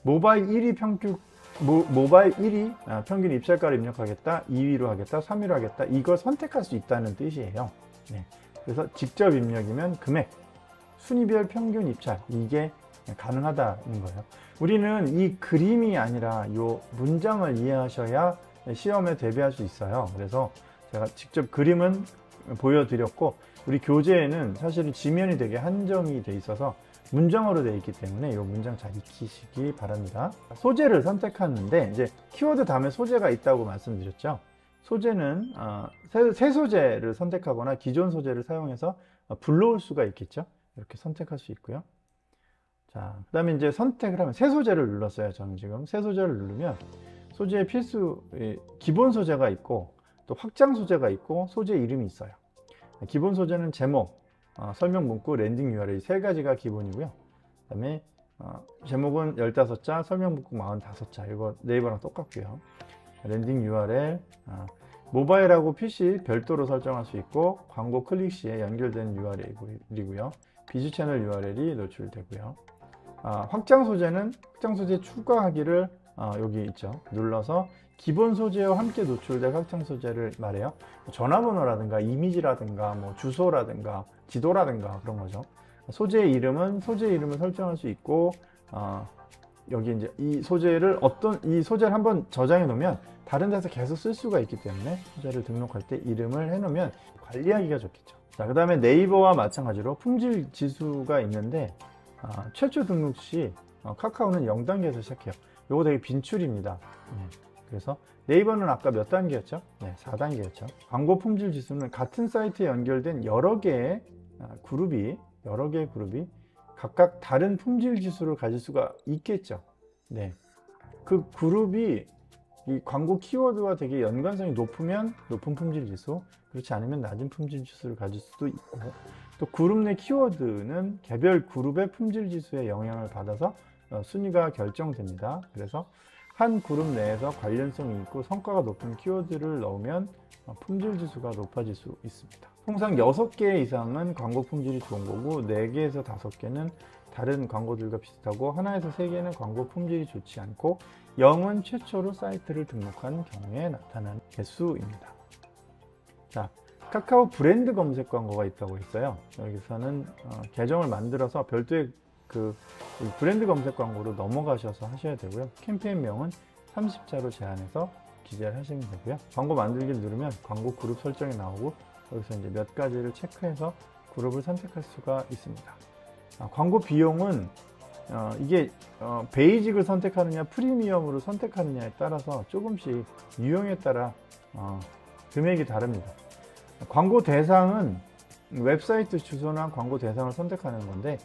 모바일 1위 평균 입찰가를 입력하겠다, 2위로 하겠다, 3위로 하겠다, 이걸 선택할 수 있다는 뜻이에요. 네. 그래서 직접 입력이면 금액, 순위별 평균 입찰, 이게 가능하다는 거예요. 우리는 이 그림이 아니라 이 문장을 이해하셔야 시험에 대비할 수 있어요. 그래서 제가 직접 그림은 보여드렸고, 우리 교재에는 사실은 지면이 되게 한정이 돼 있어서 문장으로 되어 있기 때문에 이 문장 잘 익히시기 바랍니다. 소재를 선택하는데, 이제 키워드 다음에 소재가 있다고 말씀드렸죠. 소재는 새 소재를 선택하거나 기존 소재를 사용해서 불러올 수가 있겠죠. 이렇게 선택할 수 있고요. 자, 그 다음에 이제 선택을 하면 새 소재를 눌렀어요. 저는 지금 새 소재를 누르면 소재의 필수 기본 소재가 있고 또 확장 소재가 있고 소재 이름이 있어요. 기본 소재는 제목, 설명 문구, 랜딩 URL 세 가지가 기본이고요. 그 다음에 제목은 15자, 설명 문구 45자. 이거 네이버랑 똑같고요. 랜딩 URL, 모바일하고 PC 별도로 설정할 수 있고 광고 클릭 시에 연결된 URL이고요. 비즈 채널 URL이 노출되고요. 확장 소재는 확장 소재 추가하기를 여기 있죠. 눌러서 기본 소재와 함께 노출된 확장 소재를 말해요. 전화번호라든가 이미지라든가 뭐 주소라든가 지도라든가 그런 거죠. 소재의 이름은 소재 이름을 설정할 수 있고 여기 이제 이 소재를 한번 저장해 놓으면 다른 데서 계속 쓸 수가 있기 때문에 소재를 등록할 때 이름을 해 놓으면 관리하기가 좋겠죠. 자, 그 다음에 네이버와 마찬가지로 품질 지수가 있는데 최초 등록 시 카카오는 0단계에서 시작해요. 요거 되게 빈출입니다. 그래서 네이버는 아까 몇 단계였죠? 4단계였죠. 광고 품질 지수는 같은 사이트에 연결된 여러 개의 그룹이 각각 다른 품질 지수를 가질 수가 있겠죠. 그 그룹이 이 광고 키워드와 되게 연관성이 높으면 높은 품질 지수, 그렇지 않으면 낮은 품질 지수를 가질 수도 있고, 또 그룹 내 키워드는 개별 그룹의 품질 지수에 영향을 받아서 순위가 결정됩니다. 그래서 한 그룹 내에서 관련성이 있고 성과가 높은 키워드를 넣으면 품질 지수가 높아질 수 있습니다. 통상 6개 이상은 광고 품질이 좋은 거고 4개에서 5개는 다른 광고들과 비슷하고 하나에서 3개는 광고 품질이 좋지 않고 0은 최초로 사이트를 등록한 경우에 나타나는 개수입니다. 자, 카카오 브랜드 검색 광고가 있다고 했어요. 여기서는 계정을 만들어서 별도의 그 브랜드 검색 광고로 넘어가셔서 하셔야 되고요. 캠페인명은 30자로 제한해서 기재를 하시면 되고요. 광고 만들기를 누르면 광고 그룹 설정이 나오고 여기서 이제 몇 가지를 체크해서 그룹을 선택할 수가 있습니다. 광고 비용은 이게 베이직을 선택하느냐 프리미엄으로 선택하느냐에 따라서 조금씩 유형에 따라 금액이 다릅니다. 광고 대상은 웹사이트 주소나 광고 대상을 선택하는 건데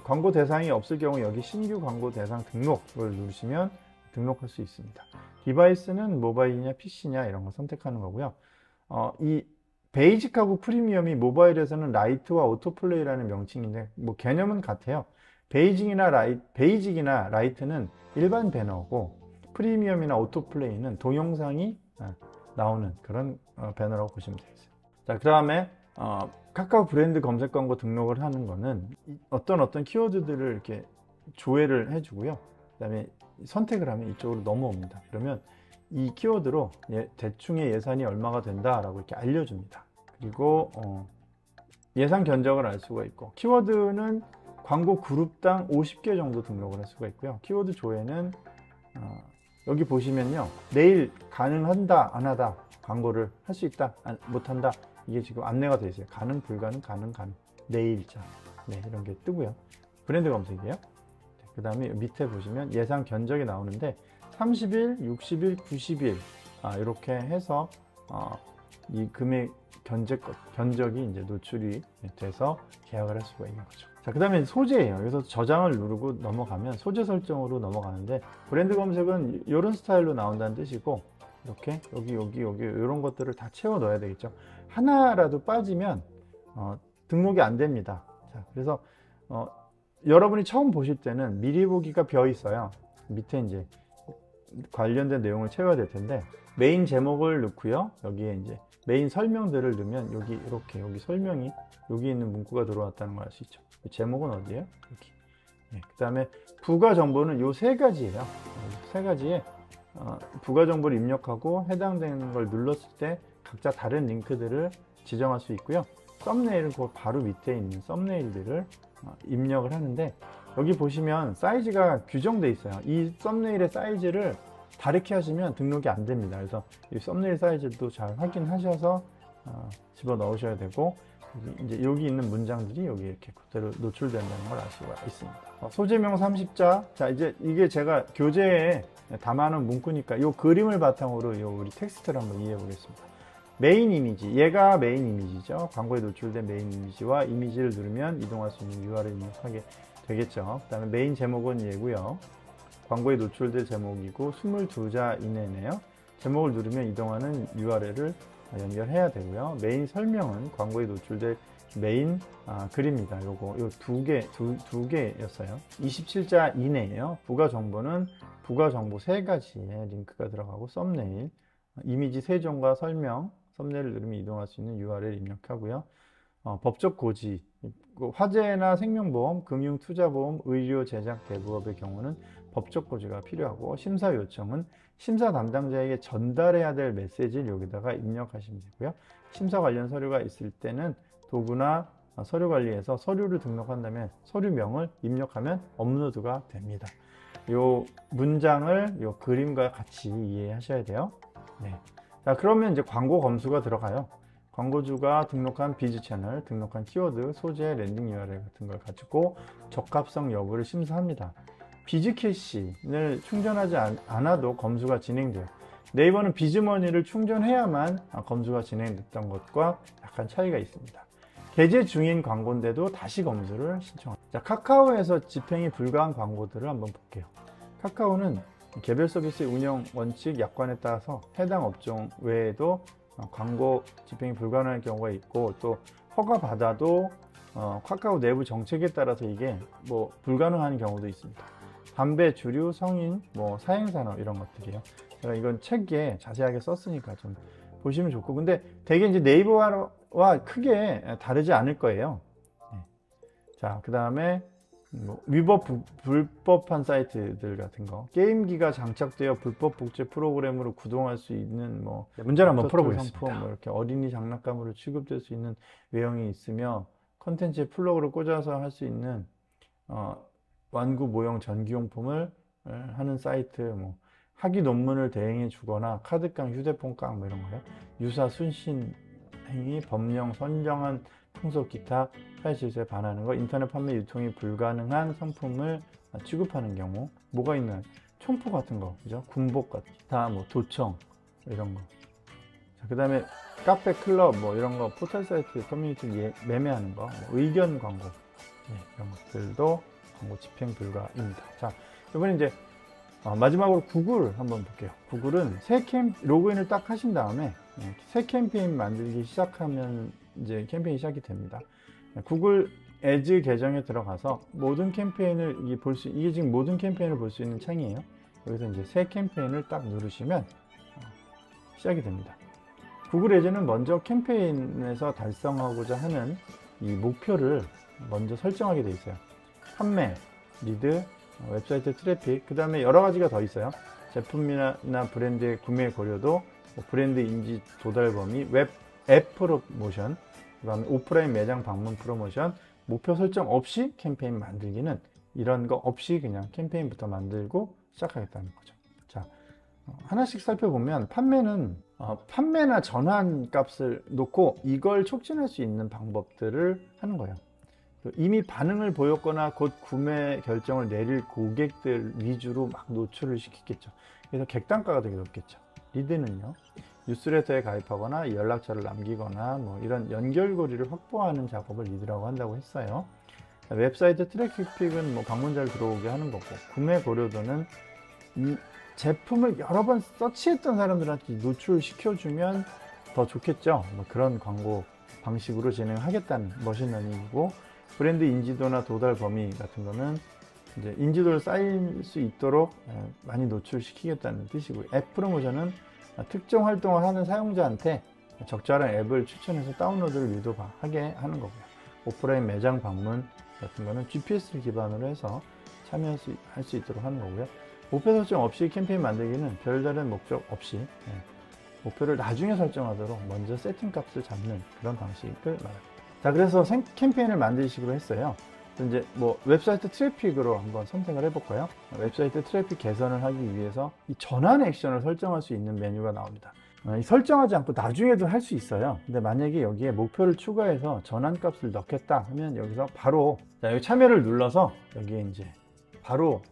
광고 대상이 없을 경우 여기 신규 광고 대상 등록을 누르시면 등록할 수 있습니다. 디바이스는 모바일이냐 PC냐 이런 거 선택하는 거고요. 이 베이직하고 프리미엄이 모바일에서는 라이트와 오토플레이라는 명칭인데 뭐 개념은 같아요. 베이직이나 라이트는 일반 배너고 프리미엄이나 오토플레이는 동영상이 나오는 그런 배너라고 보시면 되겠어요. 자, 그 다음에 카카오 브랜드 검색 광고 등록을 하는 거는 어떤 키워드들을 이렇게 조회를 해주고요. 그 다음에 선택을 하면 이쪽으로 넘어옵니다. 그러면 이 키워드로 대충의 예산이 얼마가 된다라고 이렇게 알려줍니다. 그리고 예산 견적을 알 수가 있고, 키워드는 광고 그룹당 50개 정도 등록을 할 수가 있고요. 키워드 조회는 여기 보시면요, 내일 가능한다 안 하다, 광고를 할 수 있다 못한다, 이게 지금 안내가 되어 있어요. 가능, 불가능, 가능, 내일자, 이런 게 뜨고요. 브랜드 검색이에요. 그 다음에 밑에 보시면 예산 견적이 나오는데 30일, 60일, 90일 이렇게 해서 이 금액 견적이 이제 노출이 돼서 계약을 할 수가 있는 거죠. 자, 그 다음에 소재예요. 여기서 저장을 누르고 넘어가면 소재 설정으로 넘어가는데, 브랜드 검색은 이런 스타일로 나온다는 뜻이고, 이렇게 여기 이런 것들을 다 채워 넣어야 되겠죠. 하나라도 빠지면 등록이 안 됩니다. 자, 그래서 여러분이 처음 보실 때는 미리 보기가 비어 있어요. 밑에 이제 관련된 내용을 채워야 될 텐데, 메인 제목을 넣고요. 여기에 이제 메인 설명들을 넣으면 이렇게 여기 설명이 여기 있는 문구가 들어왔다는 걸 알 수 있죠. 제목은 어디예요? 여기. 그 다음에 부가 정보는 요 세 가지예요. 세 가지에 부가 정보를 입력하고 해당되는 걸 눌렀을 때 각자 다른 링크들을 지정할 수 있고요. 썸네일은 그 바로 밑에 있는 썸네일들을 입력을 하는데, 여기 보시면 사이즈가 규정돼 있어요. 이 썸네일의 사이즈를 다르게 하시면 등록이 안 됩니다. 그래서 이 썸네일 사이즈도 잘 확인하셔서 집어 넣으셔야 되고, 여기 있는 문장들이 여기 이렇게 그대로 노출된다는 걸 알 수가 있습니다. 소재명 30자. 자, 이제 이게 제가 교재에 담아놓은 문구니까 이 그림을 바탕으로 우리 텍스트를 한번 이해해 보겠습니다. 메인 이미지, 얘가 메인 이미지죠. 광고에 노출된 메인 이미지와 이미지를 누르면 이동할 수 있는 URL 입력하게 되겠죠. 그 다음에 메인 제목은 얘고요. 광고에 노출될 제목이고 22자 이내네요. 제목을 누르면 이동하는 URL을 연결해야 되고요. 메인 설명은 광고에 노출될 메인 글입니다. 요거 두 개였어요. 27자 이내예요. 부가 정보는 부가 정보 3가지의 링크가 들어가고 썸네일, 이미지 3종과 설명, 썸네일을 누르면 이동할 수 있는 URL 입력하고요. 법적 고지, 화재나 생명보험, 금융, 투자보험, 의료, 제작, 대부업의 경우는 법적 고지가 필요하고 심사 요청은 심사 담당자에게 전달해야 될 메시지를 여기다가 입력하시면 되고요. 심사 관련 서류가 있을 때는 도구나 서류관리에서 서류를 등록한다면 서류명을 입력하면 업로드가 됩니다. 요 문장을 요 그림과 같이 이해하셔야 돼요. 네. 자, 그러면 이제 광고 검수가 들어가요. 광고주가 등록한 비즈 채널, 등록한 키워드, 소재, 랜딩 URL 같은 걸 가지고 적합성 여부를 심사합니다. 비즈 캐시를 충전하지 않아도 검수가 진행돼요. 네이버는 비즈머니를 충전해야만 검수가 진행됐던 것과 약간 차이가 있습니다. 게재 중인 광고인데도 다시 검수를 신청합니다. 자, 카카오에서 집행이 불가한 광고들을 한번 볼게요. 카카오는 개별 서비스의 운영 원칙 약관에 따라서 해당 업종 외에도 광고 집행이 불가능한 경우가 있고, 또 허가 받아도 카카오 내부 정책에 따라서 이게 뭐 불가능한 경우도 있습니다. 담배, 주류, 성인, 뭐 사행산업 이런 것들이에요. 제가 이건 책에 자세하게 썼으니까 좀 보시면 좋고, 근데 되게 이제 네이버와 크게 다르지 않을 거예요. 자, 그 다음에 뭐 불법한 사이트들 같은 거, 게임기가 장착되어 불법 복제 프로그램으로 구동할 수 있는 뭐 문제를 한번 풀어보겠습니다. 상품, 뭐 이렇게 어린이 장난감으로 취급될 수 있는 외형이 있으며 컨텐츠에 플러그를 꽂아서 할 수 있는 완구 모형 전기용품을 하는 사이트, 뭐 학위 논문을 대행해 주거나 카드깡, 휴대폰깡 뭐 이런 거요. 유사 순신 행위, 법령 선정한 풍속, 기타 사회 질서에 반하는 거, 인터넷 판매 유통이 불가능한 상품을 취급하는 경우, 뭐가 있나요? 총포 같은 거, 그죠? 군복 같은 기타, 뭐 도청 이런 거. 자, 그 다음에 카페, 클럽 뭐 이런 거, 포털 사이트 커뮤니티 매매하는 거, 뭐 의견 광고, 이런 것들도 광고 집행 불가입니다. 자, 이번에 이제 마지막으로 구글 한번 볼게요. 구글은 로그인을 딱 하신 다음에 새 캠페인 만들기 시작하면 이제 캠페인이 시작이 됩니다. 구글 애즈 계정에 들어가서 모든 캠페인을 이게 지금 모든 캠페인을 볼 수 있는 창이에요. 여기서 이제 새 캠페인을 딱 누르시면 시작이 됩니다. 구글 애즈는 먼저 캠페인에서 달성하고자 하는 이 목표를 먼저 설정하게 돼 있어요. 판매, 리드, 웹사이트 트래픽, 그 다음에 여러 가지가 더 있어요. 제품이나 브랜드의 구매 고려도, 브랜드 인지 도달 범위, 앱 프로모션, 그 다음에 오프라인 매장 방문 프로모션, 목표 설정 없이 캠페인 만들기는 이런 거 없이 그냥 캠페인부터 만들고 시작하겠다는 거죠. 자, 하나씩 살펴보면 판매는 판매나 전환 값을 놓고 이걸 촉진할 수 있는 방법들을 하는 거예요. 이미 반응을 보였거나 곧 구매 결정을 내릴 고객들 위주로 막 노출을 시키겠죠. 그래서 객단가가 되게 높겠죠. 리드는요, 뉴스레터에 가입하거나 연락처를 남기거나 뭐 이런 연결고리를 확보하는 작업을 리드라고 한다고 했어요. 웹사이트 트래픽은 뭐 방문자를 들어오게 하는 거고, 구매 고려도는 이 제품을 여러 번 서치했던 사람들한테 노출시켜주면 더 좋겠죠. 뭐 그런 광고 방식으로 진행하겠다는 머신러닝이고, 브랜드 인지도나 도달 범위 같은 거는 이제 인지도를 쌓일 수 있도록 많이 노출시키겠다는 뜻이고요. 앱 프로모션은 특정 활동을 하는 사용자한테 적절한 앱을 추천해서 다운로드를 유도하게 하는 거고요. 오프라인 매장 방문 같은 거는 GPS를 기반으로 해서 참여할 수 있도록 하는 거고요. 목표 설정 없이 캠페인 만들기는 별다른 목적 없이 목표를 나중에 설정하도록 먼저 세팅 값을 잡는 그런 방식을 말합니다. 자, 그래서 캠페인을 만드시기로 했어요. 이제 뭐 웹사이트 트래픽으로 한번 선택을 해볼까요? 웹사이트 트래픽 개선을 하기 위해서 이 전환 액션을 설정할 수 있는 메뉴가 나옵니다. 설정하지 않고 나중에도 할 수 있어요. 근데 만약에 여기에 목표를 추가해서 전환 값을 넣겠다 하면 여기서 바로 여기 참여를 눌러서 여기에 이제 바로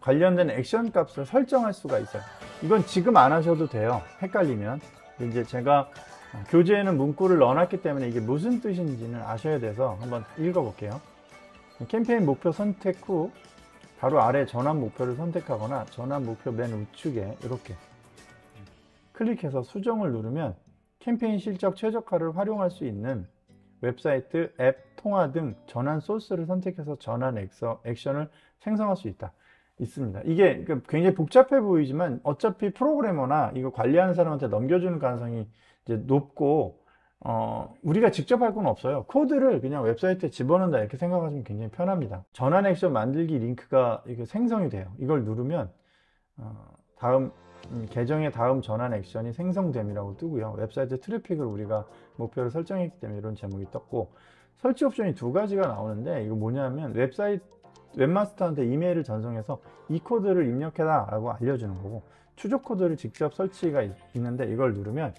관련된 액션 값을 설정할 수가 있어요. 이건 지금 안 하셔도 돼요. 헷갈리면. 이제 제가 교재에는 문구를 넣어놨기 때문에 이게 무슨 뜻인지는 아셔야 돼서 한번 읽어볼게요. 캠페인 목표 선택 후 바로 아래 전환 목표를 선택하거나 전환 목표 맨 우측에 이렇게 클릭해서 수정을 누르면 캠페인 실적 최적화를 활용할 수 있는 웹사이트, 앱, 통화 등 전환 소스를 선택해서 전환 액션을 생성할 수 있습니다. 이게 굉장히 복잡해 보이지만 어차피 프로그래머나 이거 관리하는 사람한테 넘겨주는 가능성이 이제 높고 우리가 직접 할 건 없어요. 코드를 그냥 웹사이트에 집어넣는다 이렇게 생각하시면 굉장히 편합니다. 전환 액션 만들기 링크가 이렇게 생성이 돼요. 이걸 누르면 다음 계정의 다음 전환 액션이 생성됨이라고 뜨고요. 웹사이트 트래픽을 우리가 목표로 설정했기 때문에 이런 제목이 떴고, 설치 옵션이 두 가지가 나오는데 이거 뭐냐면 웹마스터한테 이메일을 전송해서 이 코드를 입력해라 라고 알려주는 거고, 추적 코드를 직접 설치가 있는데 이걸 누르면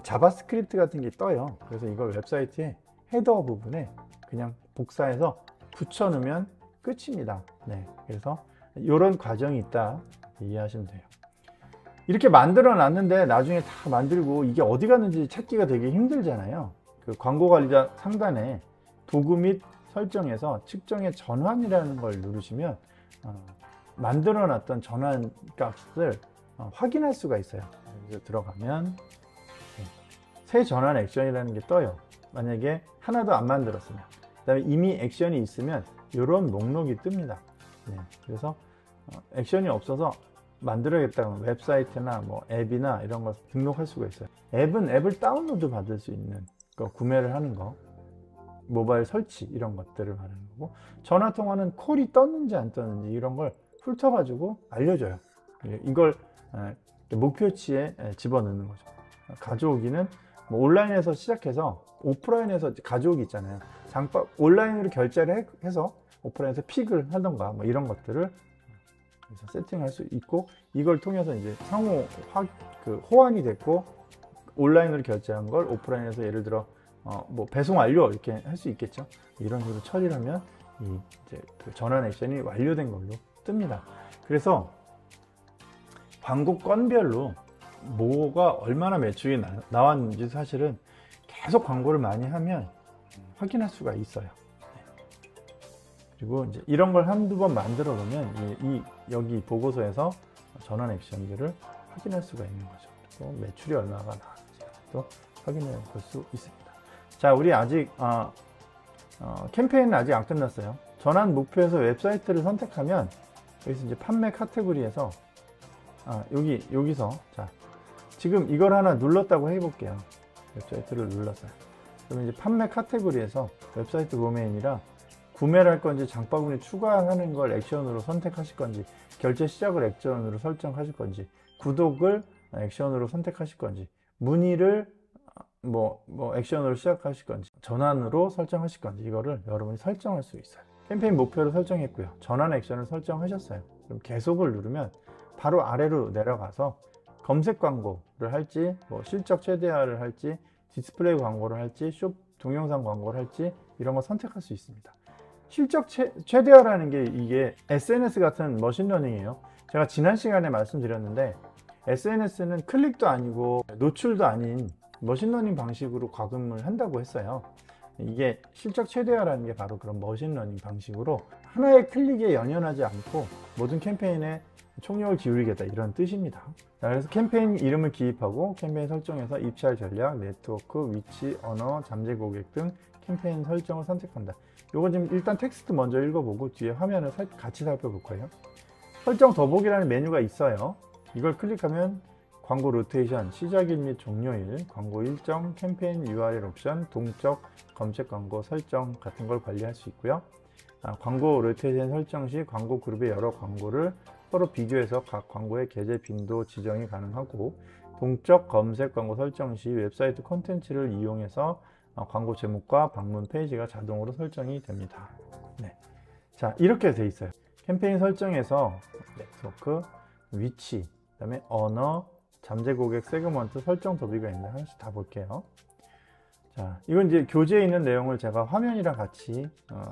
자바스크립트 같은 게 떠요. 그래서 이걸 웹사이트의 헤더 부분에 그냥 복사해서 붙여 넣으면 끝입니다. 네, 그래서 이런 과정이 있다 이해하시면 돼요. 이렇게 만들어 놨는데 나중에 다 만들고 이게 어디 갔는지 찾기가 되게 힘들잖아요. 그 광고관리자 상단에 도구 및 설정에서 측정의 전환이라는 걸 누르시면 만들어 놨던 전환 값을 확인할 수가 있어요. 그래서 들어가면 새 전환 액션이라는 게 떠요. 만약에 하나도 안 만들었으면, 그 다음에 이미 액션이 있으면 이런 목록이 뜹니다. 네, 그래서 액션이 없어서 만들어야겠다면 웹사이트나 뭐 앱이나 이런 걸 등록할 수가 있어요. 앱은 앱을 다운로드 받을 수 있는 거, 구매를 하는 거, 모바일 설치 이런 것들을 말하는 거고, 전화통화는 콜이 떴는지 안 떴는지 이런 걸 훑어가지고 알려줘요. 이걸 목표치에 집어넣는 거죠. 가져오기는 뭐 온라인에서 시작해서 오프라인에서 가져오기 있잖아요. 온라인으로 결제를 해서 오프라인에서 픽을 하던가 뭐 이런 것들을 세팅할 수 있고, 이걸 통해서 이제 상호 호환이 됐고 온라인으로 결제한 걸 오프라인에서 예를 들어 뭐 배송 완료 이렇게 할 수 있겠죠. 이런 식으로 처리를 하면 이제 그 전환 액션이 완료된 걸로 뜹니다. 그래서 광고 건별로 뭐가 얼마나 매출이 나왔는지 사실은 계속 광고를 많이 하면 확인할 수가 있어요. 그리고 이제 이런 걸 한두 번 만들어 놓으면 여기 보고서에서 전환 액션들을 확인할 수가 있는 거죠. 또 매출이 얼마가 나왔는지 또 확인해 볼 수 있습니다. 자, 우리 아직 캠페인은 아직 안 끝났어요. 전환 목표에서 웹사이트를 선택하면 여기서 이제 판매 카테고리에서 여기서 자, 지금 이걸 하나 눌렀다고 해볼게요. 웹사이트를 눌렀어요. 그러면 이제 판매 카테고리에서 웹사이트 도메인이라 구매를 할 건지 장바구니 추가하는 걸 액션으로 선택하실 건지, 결제 시작을 액션으로 설정하실 건지, 구독을 액션으로 선택하실 건지, 문의를 뭐 액션으로 시작하실 건지, 전환으로 설정하실 건지, 이거를 여러분이 설정할 수 있어요. 캠페인 목표를 설정했고요. 전환 액션을 설정하셨어요. 그럼 계속을 누르면 바로 아래로 내려가서 검색 광고를 할지, 뭐 실적 최대화를 할지, 디스플레이 광고를 할지, 숍 동영상 광고를 할지 이런 거 선택할 수 있습니다. 실적 최대화라는 게 이게 SNS 같은 머신러닝이에요. 제가 지난 시간에 말씀드렸는데 SNS는 클릭도 아니고 노출도 아닌 머신러닝 방식으로 과금을 한다고 했어요. 이게 실적 최대화라는 게 바로 그런 머신러닝 방식으로 하나의 클릭에 연연하지 않고 모든 캠페인에 총력을 기울이겠다 이런 뜻입니다. 자, 그래서 캠페인 이름을 기입하고 캠페인 설정에서 입찰 전략, 네트워크, 위치, 언어, 잠재 고객 등 캠페인 설정을 선택한다. 요거 지금 일단 텍스트 먼저 읽어보고 뒤에 화면을 같이 살펴볼 거예요. 설정 더보기라는 메뉴가 있어요. 이걸 클릭하면 광고 로테이션, 시작일 및 종료일, 광고 일정, 캠페인 URL 옵션, 동적, 검색 광고 설정 같은 걸 관리할 수 있고요. 광고 로테이션 설정 시 광고 그룹의 여러 광고를 서로 비교해서 각 광고의 게재 빈도 지정이 가능하고, 동적 검색 광고 설정 시 웹사이트 콘텐츠를 이용해서 광고 제목과 방문 페이지가 자동으로 설정이 됩니다. 네. 자, 이렇게 돼 있어요. 캠페인 설정에서 네트워크, 위치, 그 다음에 언어, 잠재 고객 세그먼트 설정 더비가 있는데 하나씩 다 볼게요. 자, 이건 이제 교재에 있는 내용을 제가 화면이랑 같이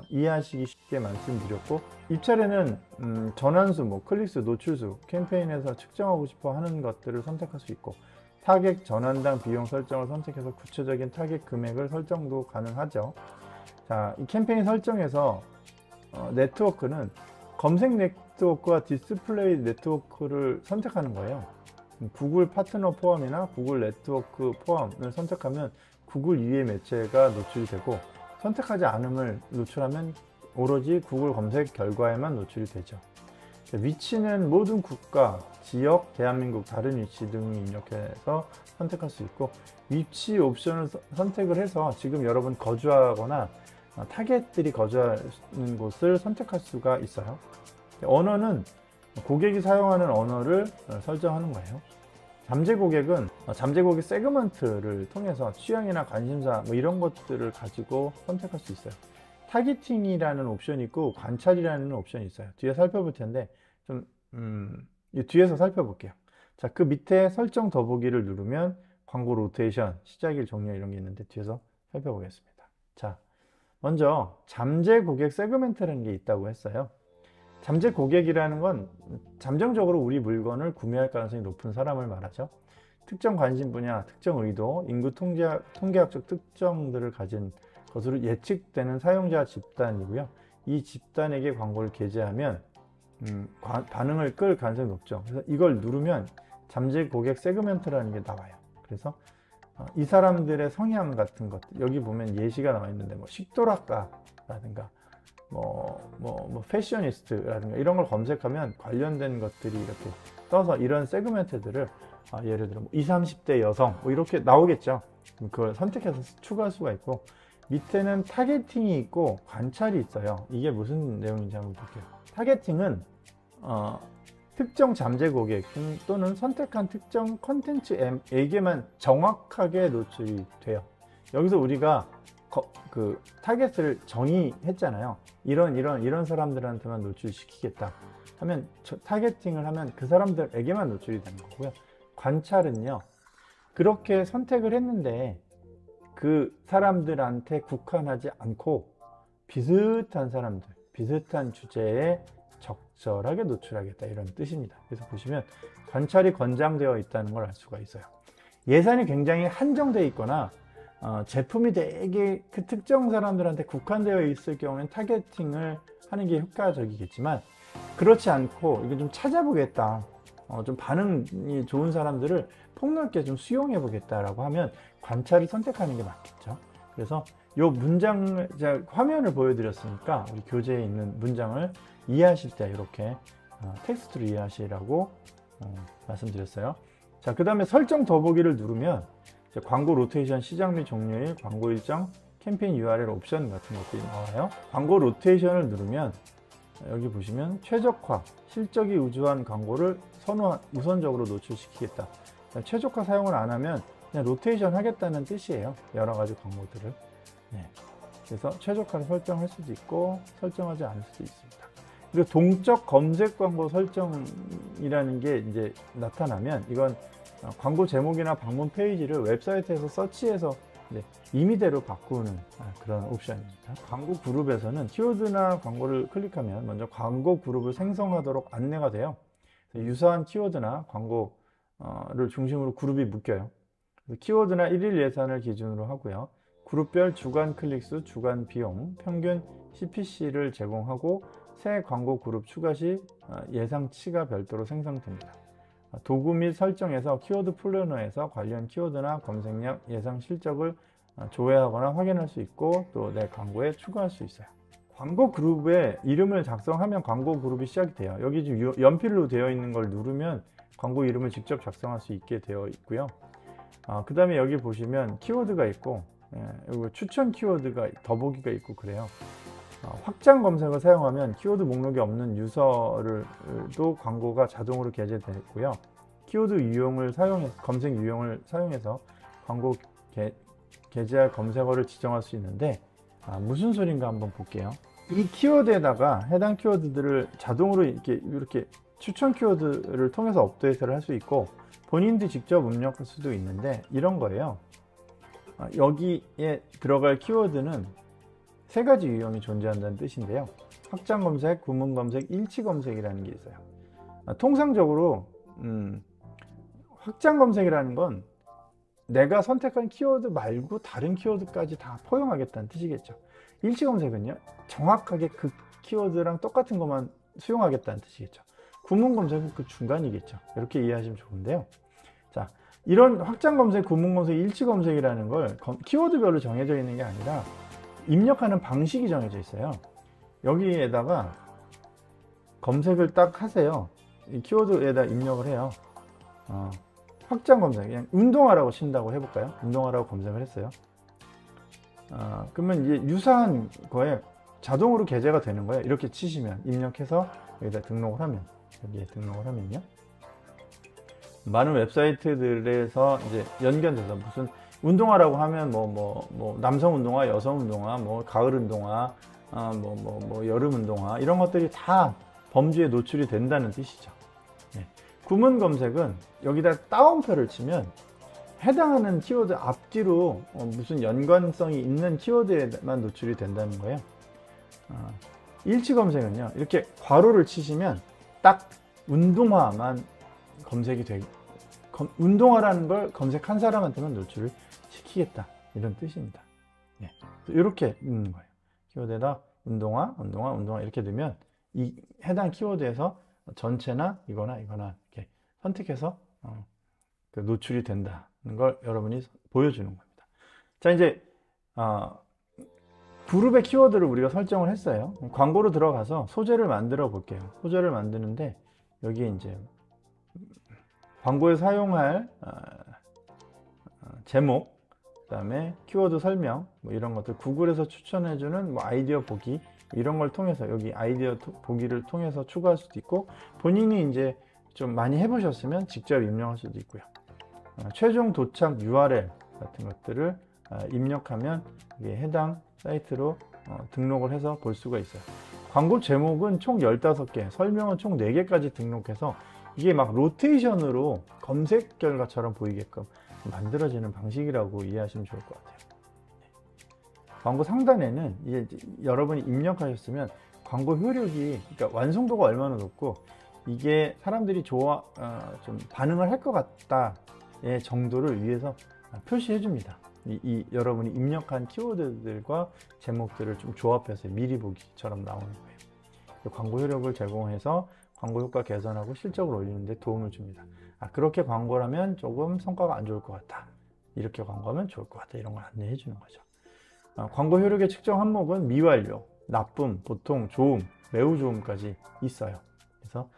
이해하시기 쉽게 말씀드렸고, 입찰에는 전환수, 뭐 클릭수, 노출수, 캠페인에서 측정하고 싶어 하는 것들을 선택할 수 있고, 타겟 전환당 비용 설정을 선택해서 구체적인 타겟 금액을 설정도 가능하죠. 자, 이 캠페인 설정에서 네트워크는 검색 네트워크와 디스플레이 네트워크를 선택하는 거예요. 구글 파트너 포함이나 구글 네트워크 포함을 선택하면 구글 이외의 매체가 노출이 되고, 선택하지 않음을 노출하면 오로지 구글 검색 결과에만 노출이 되죠. 위치는 모든 국가, 지역, 대한민국 다른 위치 등을 입력해서 선택할 수 있고, 위치 옵션을 선택을 해서 지금 여러분 거주하거나 타겟들이 거주하는 곳을 선택할 수가 있어요. 언어는 고객이 사용하는 언어를 설정하는 거예요. 잠재 고객은 잠재 고객 세그먼트를 통해서 취향이나 관심사 뭐 이런 것들을 가지고 선택할 수 있어요. 타겟팅이라는 옵션이 있고 관찰이라는 옵션이 있어요. 뒤에 살펴볼 텐데 뒤에서 살펴볼게요. 자, 그 밑에 설정 더보기를 누르면 광고 로테이션, 시작일, 종료 이런 게 있는데 뒤에서 살펴보겠습니다. 자, 먼저 잠재 고객 세그멘트라는 게 있다고 했어요. 잠재 고객이라는 건 잠정적으로 우리 물건을 구매할 가능성이 높은 사람을 말하죠. 특정 관심 분야, 특정 의도, 인구 통계학적 특정들을 가진 것으로 예측되는 사용자 집단이고요. 이 집단에게 광고를 게재하면 반응을 끌 가능성이 높죠. 그래서 이걸 누르면 잠재 고객 세그멘트라는 게 나와요. 그래서 이 사람들의 성향 같은 것, 여기 보면 예시가 나와 있는데 뭐 식도락가라든가 패셔니스트라든가 이런 걸 검색하면 관련된 것들이 이렇게 떠서 이런 세그멘트들을 예를 들어 20, 30대 여성 뭐 이렇게 나오겠죠. 그걸 선택해서 추가할 수가 있고, 밑에는 타겟팅이 있고 관찰이 있어요. 이게 무슨 내용인지 한번 볼게요. 타겟팅은 특정 잠재 고객 또는 선택한 특정 컨텐츠에게만 정확하게 노출이 돼요. 여기서 우리가 그 타겟을 정의했잖아요. 이런 사람들한테만 노출시키겠다 하면 타겟팅을 하면 그 사람들에게만 노출이 되는 거고요. 관찰은요, 그렇게 선택을 했는데 그 사람들한테 국한하지 않고 비슷한 사람들, 비슷한 주제에 적절하게 노출하겠다 이런 뜻입니다. 그래서 보시면 관찰이 권장되어 있다는 걸 알 수가 있어요. 예산이 굉장히 한정되어 있거나 제품이 되게 그 특정 사람들한테 국한되어 있을 경우는 타겟팅을 하는 게 효과적이겠지만, 그렇지 않고 이거 좀 찾아보겠다, 좀 반응이 좋은 사람들을 폭넓게 좀 수용해 보겠다라고 하면 관찰을 선택하는 게 맞겠죠. 그래서 이 문장을 제가 화면을 보여드렸으니까 우리 교재에 있는 문장을 이해하실 때 이렇게 텍스트로 이해하시라고 말씀드렸어요. 자, 그 다음에 설정 더보기를 누르면 광고 로테이션, 시작 및 종료일, 광고 일정, 캠페인 URL 옵션 같은 것들이 나와요. 광고 로테이션을 누르면 여기 보시면 최적화, 실적이 우수한 광고를 우선적으로 노출시키겠다. 최적화 사용을 안 하면 그냥 로테이션 하겠다는 뜻이에요. 여러 가지 광고들을. 그래서 최적화를 설정할 수도 있고 설정하지 않을 수도 있습니다. 그리고 동적 검색 광고 설정이라는 게 이제 나타나면 이건 광고 제목이나 방문 페이지를 웹사이트에서 서치해서 임의대로 바꾸는 그런 옵션입니다. 광고 그룹에서는 키워드나 광고를 클릭하면 먼저 광고 그룹을 생성하도록 안내가 돼요. 유사한 키워드나 광고를 중심으로 그룹이 묶여요. 키워드나 1일 예산을 기준으로 하고요. 그룹별 주간 클릭수, 주간 비용, 평균 CPC를 제공하고 새 광고 그룹 추가 시 예상치가 별도로 생성됩니다. 도구 및 설정에서 키워드 플래너에서 관련 키워드나 검색량 예상 실적을 조회하거나 확인할 수 있고 또 내 광고에 추가할 수 있어요. 광고 그룹에 이름을 작성하면 광고 그룹이 시작이 돼요. 여기 지금 연필로 되어 있는 걸 누르면 광고 이름을 직접 작성할 수 있게 되어 있고요. 그 다음에 여기 보시면 키워드가 있고 추천 키워드가 더보기가 있고 그래요. 확장 검색을 사용하면 키워드 목록이 없는 유서를도 광고가 자동으로 게재되고요. 키워드 유형을 검색 유형을 사용해서 광고 게재할 검색어를 지정할 수 있는데 무슨 소린가 한번 볼게요. 이 키워드에다가 해당 키워드들을 자동으로 이렇게 추천 키워드를 통해서 업데이트를 할 수 있고 본인도 직접 입력할 수도 있는데 이런 거예요. 여기에 들어갈 키워드는 세 가지 유형이 존재한다는 뜻인데요. 확장 검색, 구문 검색, 일치 검색이라는 게 있어요. 통상적으로 확장 검색이라는 건 내가 선택한 키워드 말고 다른 키워드까지 다 포용하겠다는 뜻이겠죠. 일치 검색은요, 정확하게 그 키워드랑 똑같은 것만 수용하겠다는 뜻이겠죠. 구문 검색은 그 중간이겠죠. 이렇게 이해하시면 좋은데요. 자, 이런 확장 검색, 구문 검색, 일치 검색이라는 걸 키워드별로 정해져 있는 게 아니라 입력하는 방식이 정해져 있어요. 여기에다가 검색을 딱 하세요. 이 키워드에다 입력을 해요. 확장 검색, 그냥 운동화라고 친다고 해볼까요? 운동화라고 검색을 했어요. 그러면 이제 유사한 거에 자동으로 게재가 되는 거예요. 이렇게 치시면, 입력해서 여기다 등록을 하면, 여기에 등록을 하면요. 많은 웹사이트들에서 이제 연결돼서 무슨 운동화라고 하면 뭐 남성 운동화, 여성 운동화, 뭐 가을 운동화, 여름 운동화, 이런 것들이 다 범주에 노출이 된다는 뜻이죠. 네. 구문 검색은 여기다 따옴표를 치면 해당하는 키워드 앞뒤로 무슨 연관성이 있는 키워드에만 노출이 된다는 거예요. 일치 검색은요, 이렇게 괄호를 치시면 딱 운동화만 검색이 되고, 운동화라는 걸 검색한 사람한테만 노출을 시키겠다, 이런 뜻입니다. 네. 이렇게 넣는 거예요. 키워드에다 운동화 이렇게 넣으면 이 해당 키워드에서 전체나 이거나 이렇게 선택해서 그 노출이 된다는 걸 여러분이 보여주는 겁니다. 자, 이제 그룹의 키워드를 우리가 설정을 했어요. 광고로 들어가서 소재를 만들어 볼게요. 소재를 만드는데 여기에 이제 광고에 사용할 제목, 그 다음에 키워드 설명, 뭐 이런 것들, 구글에서 추천해주는 뭐 아이디어 보기, 이런 걸 통해서, 여기 아이디어 보기를 통해서 추가할 수도 있고, 본인이 이제 좀 많이 해보셨으면 직접 입력할 수도 있고요. 최종 도착 URL 같은 것들을 입력하면 이게 해당 사이트로 등록을 해서 볼 수가 있어요. 광고 제목은 총 15개, 설명은 총 4개까지 등록해서 이게 막 로테이션으로 검색 결과처럼 보이게끔 만들어지는 방식이라고 이해하시면 좋을 것 같아요. 광고 상단에는 이제 여러분이 입력하셨으면 광고 효력이, 그러니까 완성도가 얼마나 높고 이게 사람들이 좀 반응을 할 것 같다의 정도를 위해서 표시해 줍니다. 여러분이 입력한 키워드들과 제목들을 좀 조합해서 미리 보기처럼 나오는 거예요. 광고 효력을 제공해서 광고 효과 개선하고 실적을 올리는 데 도움을 줍니다. 그렇게 광고를 하면 조금 성과가 안 좋을 것 같다, 이렇게 광고하면 좋을 것 같다, 이런 걸 안내해 주는 거죠. 광고 효력의 측정 항목은 미완료, 나쁨, 보통, 좋음, 매우 좋음까지 있어요. 그래서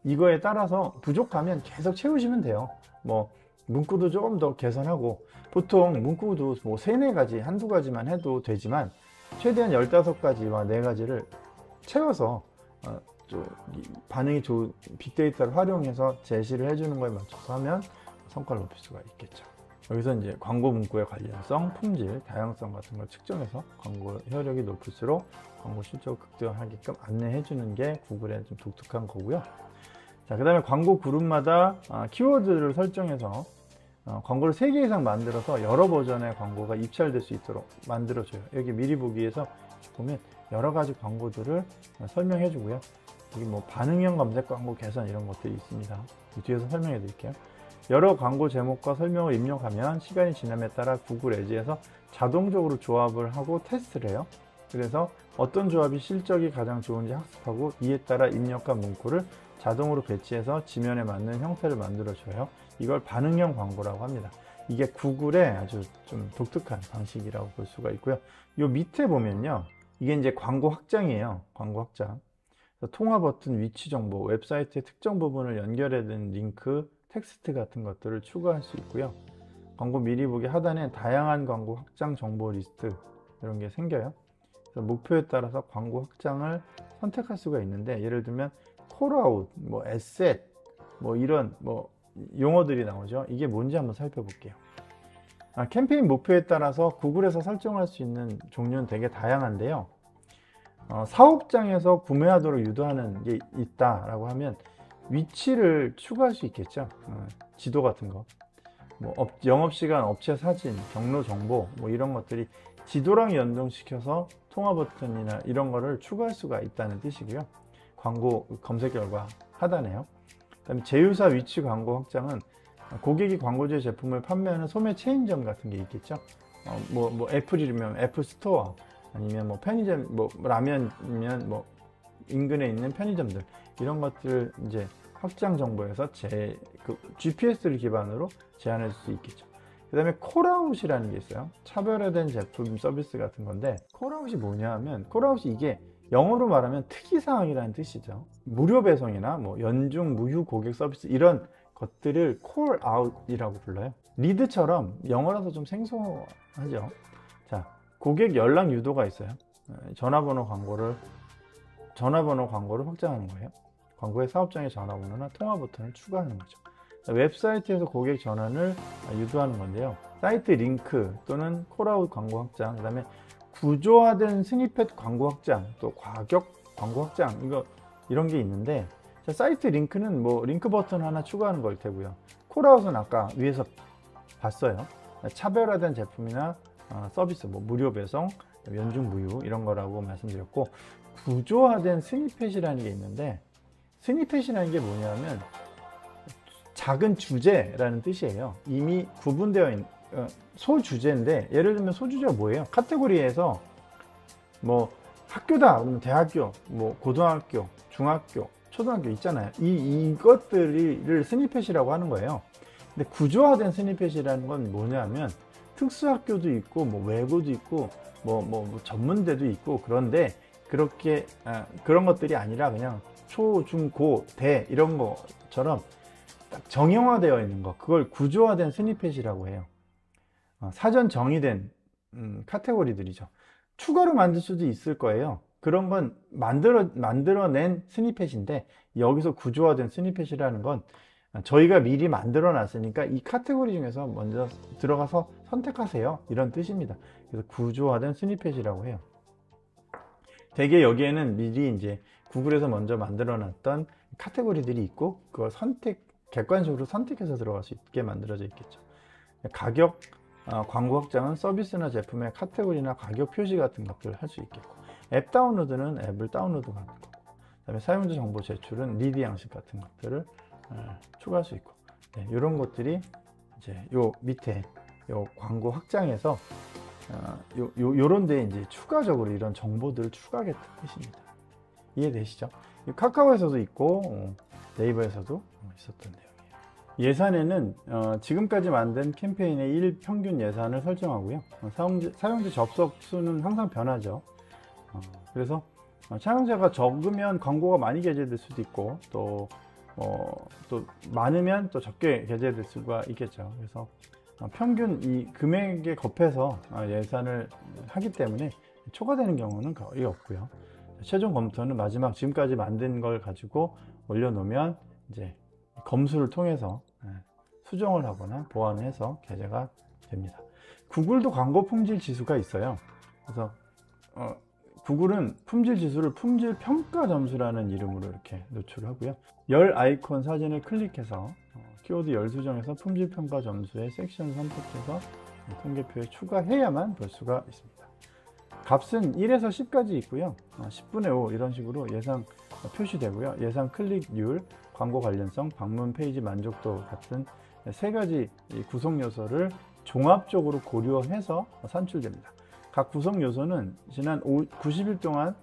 이거에 따라서 부족하면 계속 채우시면 돼요. 뭐 문구도 조금 더 개선하고, 보통 문구도 뭐 3, 4가지, 한두 가지만 해도 되지만 최대한 15가지와 4가지를 채워서 반응이 좋은 빅데이터를 활용해서 제시를 해주는 거에 맞춰서 하면 성과를 높일 수가 있겠죠. 여기서 이제 광고 문구의 관련성, 품질, 다양성 같은 걸 측정해서 광고 효력이 높을수록 광고 실적을 극대화하게끔 안내해 주는 게 구글의 좀 독특한 거고요. 자, 그 다음에 광고 그룹마다 키워드를 설정해서 광고를 3개 이상 만들어서 여러 버전의 광고가 입찰될 수 있도록 만들어줘요. 여기 미리 보기에서 보면 여러 가지 광고들을 설명해 주고요. 여기 뭐 반응형 검색 광고 개선, 이런 것들이 있습니다. 뒤에서 설명해 드릴게요. 여러 광고 제목과 설명을 입력하면 시간이 지남에 따라 구글 에즈에서 자동적으로 조합을 하고 테스트를 해요. 그래서 어떤 조합이 실적이 가장 좋은지 학습하고 이에 따라 입력한 문구를 자동으로 배치해서 지면에 맞는 형태를 만들어줘요. 이걸 반응형 광고라고 합니다. 이게 구글의 아주 좀 독특한 방식이라고 볼 수가 있고요. 요 밑에 보면요, 이게 이제 광고 확장이에요. 광고 확장. 통화 버튼 위치 정보, 웹사이트의 특정 부분을 연결해 둔 링크, 텍스트 같은 것들을 추가할 수 있고요. 광고 미리 보기 하단에 다양한 광고 확장 정보 리스트, 이런 게 생겨요. 그래서 목표에 따라서 광고 확장을 선택할 수가 있는데, 예를 들면 콜아웃, 뭐 에셋, 뭐 이런 뭐 용어들이 나오죠. 이게 뭔지 한번 살펴볼게요. 캠페인 목표에 따라서 구글에서 설정할 수 있는 종류는 되게 다양한데요. 사업장에서 구매하도록 유도하는 게 있다라고 하면 위치를 추가할 수 있겠죠. 지도 같은 거, 뭐 영업시간, 업체 사진, 경로 정보, 뭐 이런 것들이 지도랑 연동시켜서 통화 버튼이나 이런 거를 추가할 수가 있다는 뜻이고요. 광고 검색 결과 하단에요. 그다음에 제휴사 위치 광고 확장은 고객이 광고주의 제품을 판매하는 소매 체인점 같은 게 있겠죠. 뭐 애플이면 애플 스토어, 아니면 뭐 편의점, 뭐 라면이면 뭐 인근에 있는 편의점들 이런 것들 이제 확장 정보에서 GPS를 기반으로 제한할 수 있겠죠. 그 다음에 콜아웃이라는 게 있어요. 차별화된 제품 서비스 같은 건데, 콜아웃이 뭐냐 하면, 콜아웃이 이게 영어로 말하면 특이사항이라는 뜻이죠. 무료 배송이나 뭐 연중 무휴 고객 서비스 이런 것들을 콜아웃이라고 불러요. 리드처럼 영어라서 좀 생소하죠. 자, 고객 연락 유도가 있어요. 전화번호 광고를 확장하는 거예요. 광고에 사업장의 전화번호나 통화 버튼을 추가하는 거죠. 웹사이트에서 고객 전환을 유도하는 건데요. 사이트 링크 또는 콜아웃 광고 확장, 그 다음에 구조화된 스니펫 광고 확장, 또 과격 광고 확장, 이런 게 있는데, 자, 사이트 링크는 뭐 링크 버튼 하나 추가하는 걸 테고요. 콜아웃은 아까 위에서 봤어요. 차별화된 제품이나 서비스, 뭐 무료 배송, 연중 무휴 이런 거라고 말씀드렸고, 구조화된 스니펫이라는 게 있는데, 스니펫이라는 게 뭐냐면 작은 주제라는 뜻이에요. 이미 구분되어 있는 소주제인데, 예를 들면 소주제가 뭐예요? 카테고리에서 뭐 학교다 그러면 대학교, 뭐 고등학교, 중학교, 초등학교 있잖아요. 이것들을 스니펫이라고 하는 거예요. 근데 구조화된 스니펫이라는 건 뭐냐면 특수학교도 있고 뭐 외고도 있고 뭐 전문대도 있고, 그런데 그렇게 그런 것들이 아니라 그냥 초, 중, 고, 대 이런 것처럼 딱 정형화되어 있는 거, 그걸 구조화된 스니펫이라고 해요. 사전 정의된 카테고리들이죠. 추가로 만들 수도 있을 거예요. 그런 건 만들어낸 스니펫인데, 여기서 구조화된 스니펫이라는 건 저희가 미리 만들어 놨으니까 이 카테고리 중에서 먼저 들어가서 선택하세요, 이런 뜻입니다. 그래서 구조화된 스니펫이라고 해요. 대개 여기에는 미리 이제 구글에서 먼저 만들어 놨던 카테고리들이 있고, 그걸 객관적으로 선택해서 들어갈 수 있게 만들어져 있겠죠. 가격 광고 확장은 서비스나 제품의 카테고리나 가격 표시 같은 것들을 할 수 있겠고, 앱 다운로드는 앱을 다운로드하는 거고, 그다음에 사용자 정보 제출은 리드 양식 같은 것들을 추가할 수 있고, 네, 이런 것들이 이제 요 밑에 요 광고 확장에서 요런 데 이제 추가적으로 이런 정보들을 추가하겠다는 뜻입니다. 이해되시죠? 카카오에서도 있고 네이버에서도 있었던 내용이에요. 예산에는 지금까지 만든 캠페인의 일 평균 예산을 설정하고요. 사용자 접속 수는 항상 변하죠. 그래서 사용자가 적으면 광고가 많이 게재될 수도 있고, 또 많으면 또 적게 게재될 수가 있겠죠. 그래서 평균 이 금액에 곱해서 예산을 하기 때문에 초과되는 경우는 거의 없고요. 최종 검토는 마지막 지금까지 만든 걸 가지고 올려놓으면 이제 검수를 통해서 수정을 하거나 보완을 해서 게재가 됩니다. 구글도 광고 품질 지수가 있어요. 그래서 구글은 품질 지수를 품질 평가 점수라는 이름으로 이렇게 노출하고요. 열 아이콘 사진을 클릭해서 키워드 열 수정해서 품질 평가 점수의 섹션을 선택해서 통계표에 추가해야만 볼 수가 있습니다. 값은 1에서 10까지 있고요. 10분의 5 이런 식으로 예상 표시되고요. 예상 클릭률, 광고 관련성, 방문 페이지 만족도 같은 세 가지 구성 요소를 종합적으로 고려해서 산출됩니다. 각 구성 요소는 지난 90일 동안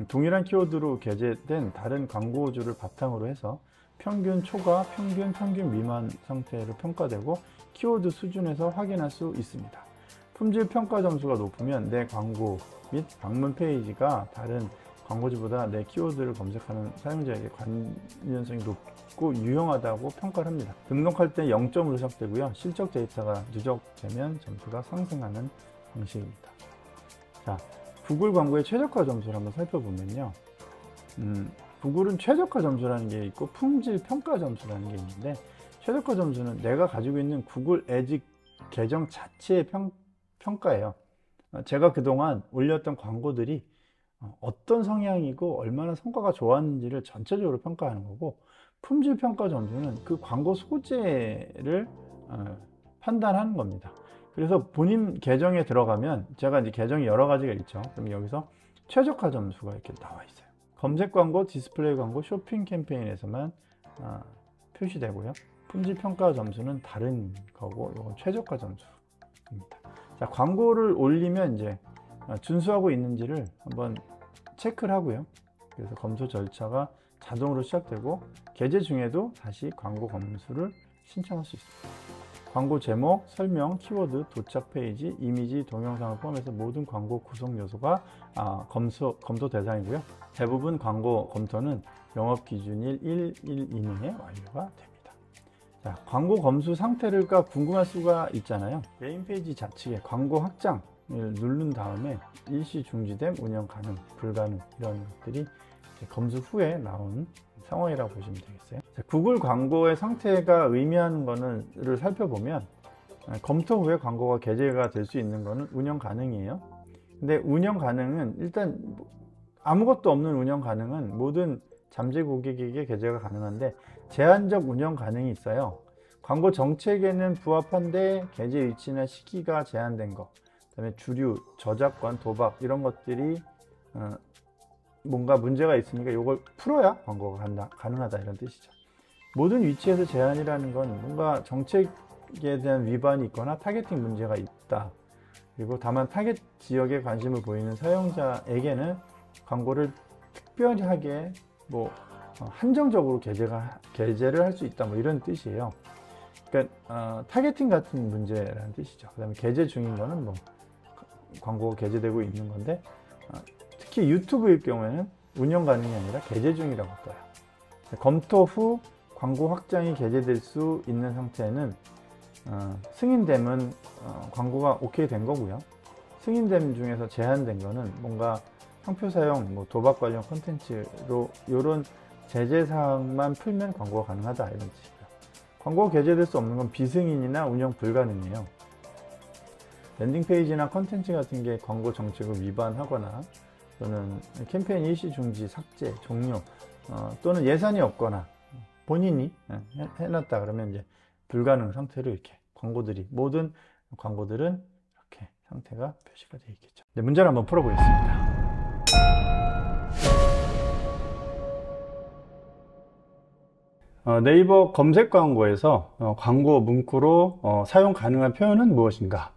동일한 키워드로 게재된 다른 광고주를 바탕으로 해서 평균 초과, 평균 미만 상태로 평가되고 키워드 수준에서 확인할 수 있습니다. 품질 평가 점수가 높으면 내 광고 및 방문 페이지가 다른 광고주보다 내 키워드를 검색하는 사용자에게 관련성이 높고 유용하다고 평가를 합니다. 등록할 때 0점으로 시작되고요. 실적 데이터가 누적되면 점수가 상승하는 방식입니다. 자, 구글 광고의 최적화 점수를 한번 살펴보면요. 구글은 최적화 점수라는 게 있고 품질 평가 점수라는 게 있는데, 최적화 점수는 내가 가지고 있는 구글 애지 계정 자체의 평가예요. 제가 그동안 올렸던 광고들이 어떤 성향이고 얼마나 성과가 좋았는지를 전체적으로 평가하는 거고, 품질 평가 점수는 그 광고 소재를 판단하는 겁니다. 그래서 본인 계정에 들어가면, 제가 이제 계정이 여러 가지가 있죠. 그럼 여기서 최적화 점수가 이렇게 나와 있어요. 검색 광고, 디스플레이 광고, 쇼핑 캠페인에서만 표시되고요. 품질 평가 점수는 다른 거고, 이건 최저가 점수입니다. 자, 광고를 올리면 이제 준수하고 있는지를 한번 체크를 하고요. 그래서 검수 절차가 자동으로 시작되고 게재 중에도 다시 광고 검수를 신청할 수 있습니다. 광고 제목, 설명, 키워드, 도착 페이지, 이미지, 동영상을 포함해서 모든 광고 구성 요소가 검토 대상이고요. 대부분 광고 검토는 영업 기준일 1일 이내에 완료가 됩니다. 자, 광고 검수 상태가 궁금할 수가 있잖아요. 메인 페이지 좌측에 광고 확장을 누른 다음에 일시 중지됨, 운영 가능, 불가능 이런 것들이 검수 후에 나온 상황이라고 보시면 되겠어요. 자, 구글 광고의 상태가 의미하는 거를 살펴보면 검토 후에 광고가 게재가 될 수 있는 거는 운영 가능이에요. 근데 운영 가능은 일단 아무것도 없는 운영 가능은 모든 잠재 고객에게 게재가 가능한데 제한적 운영 가능이 있어요. 광고 정책에는 부합한데 게재 위치나 시기가 제한된 거, 그다음에 주류, 저작권, 도박 이런 것들이 뭔가 문제가 있으니까 이걸 풀어야 광고가 가능하다 이런 뜻이죠. 모든 위치에서 제한이라는 건 뭔가 정책에 대한 위반이 있거나 타겟팅 문제가 있다. 그리고 다만 타겟 지역에 관심을 보이는 사용자에게는 광고를 특별하게 한정적으로 게재를 할 수 있다 이런 뜻이에요. 그러니까 타겟팅 같은 문제라는 뜻이죠. 그 다음에 게재 중인 거는 광고가 게재되고 있는 건데 특히 유튜브일 경우에는 운영 가능이 아니라 게재 중이라고 떠요. 검토 후 광고 확장이 게재될 수 있는 상태는 승인됨은 광고가 오케이 된 거고요. 승인됨 중에서 제한된 거는 뭔가 상표 사용, 도박 관련 콘텐츠로 이런 제재 사항만 풀면 광고가 가능하다 이런 뜻이고요. 광고가 게재될 수 없는 건 비승인이나 운영 불가능이에요. 랜딩 페이지나 콘텐츠 같은 게 광고 정책을 위반하거나 또는 캠페인 일시 중지, 삭제, 종료 또는 예산이 없거나 본인이 해놨다 그러면 이제 불가능 상태로 이렇게 모든 광고들은 이렇게 상태가 표시가 되어 있겠죠. 네, 문제를 한번 풀어보겠습니다. 네이버 검색 광고에서 광고 문구로 사용 가능한 표현은 무엇인가?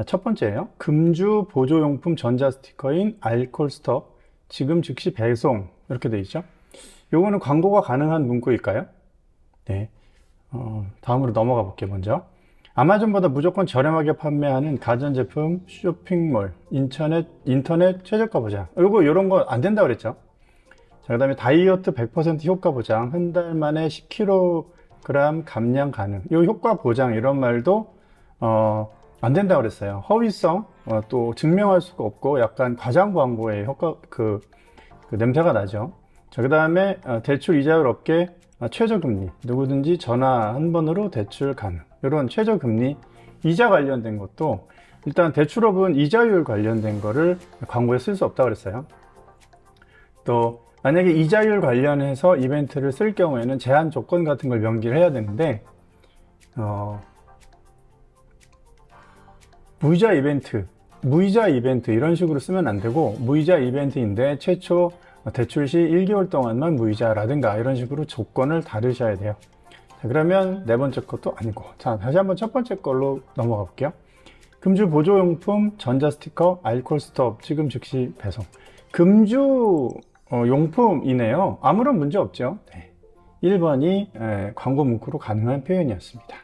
첫 번째예요. 금주 보조용품 전자 스티커인 알콜 스톱 지금 즉시 배송 이렇게 되어 있죠. 요거는 광고가 가능한 문구일까요? 네. 다음으로 넘어가 볼게요. 먼저 아마존보다 무조건 저렴하게 판매하는 가전제품 쇼핑몰 인터넷 최저가 보장 이런 거 안 된다 그랬죠. 자, 그 다음에 다이어트 100% 효과 보장 한 달 만에 10kg 감량 가능 이 효과 보장 이런 말도 안 된다 그랬어요. 허위성 또 증명할 수가 없고 약간 과장 광고의 효과 그 냄새가 나죠. 자, 그 다음에 대출 이자율 업계 최저금리 누구든지 전화 한 번으로 대출 가능 이런 최저금리 이자 관련된 것도 일단 대출업은 이자율 관련된 거를 광고에 쓸 수 없다고 그랬어요. 또 만약에 이자율 관련해서 이벤트를 쓸 경우에는 제한 조건 같은 걸 명기를 해야 되는데 무이자 이벤트 이런 식으로 쓰면 안 되고 무이자 이벤트인데 최초 대출 시 1개월 동안만 무이자라든가 이런 식으로 조건을 다루셔야 돼요. 자, 그러면 네 번째 것도 아니고 자 다시 한번 첫 번째 걸로 넘어가 볼게요. 금주 보조용품 전자 스티커 알콜 스톱 지금 즉시 배송 금주 용품이네요. 아무런 문제 없죠. 네. 1번이 광고 문구로 가능한 표현이었습니다.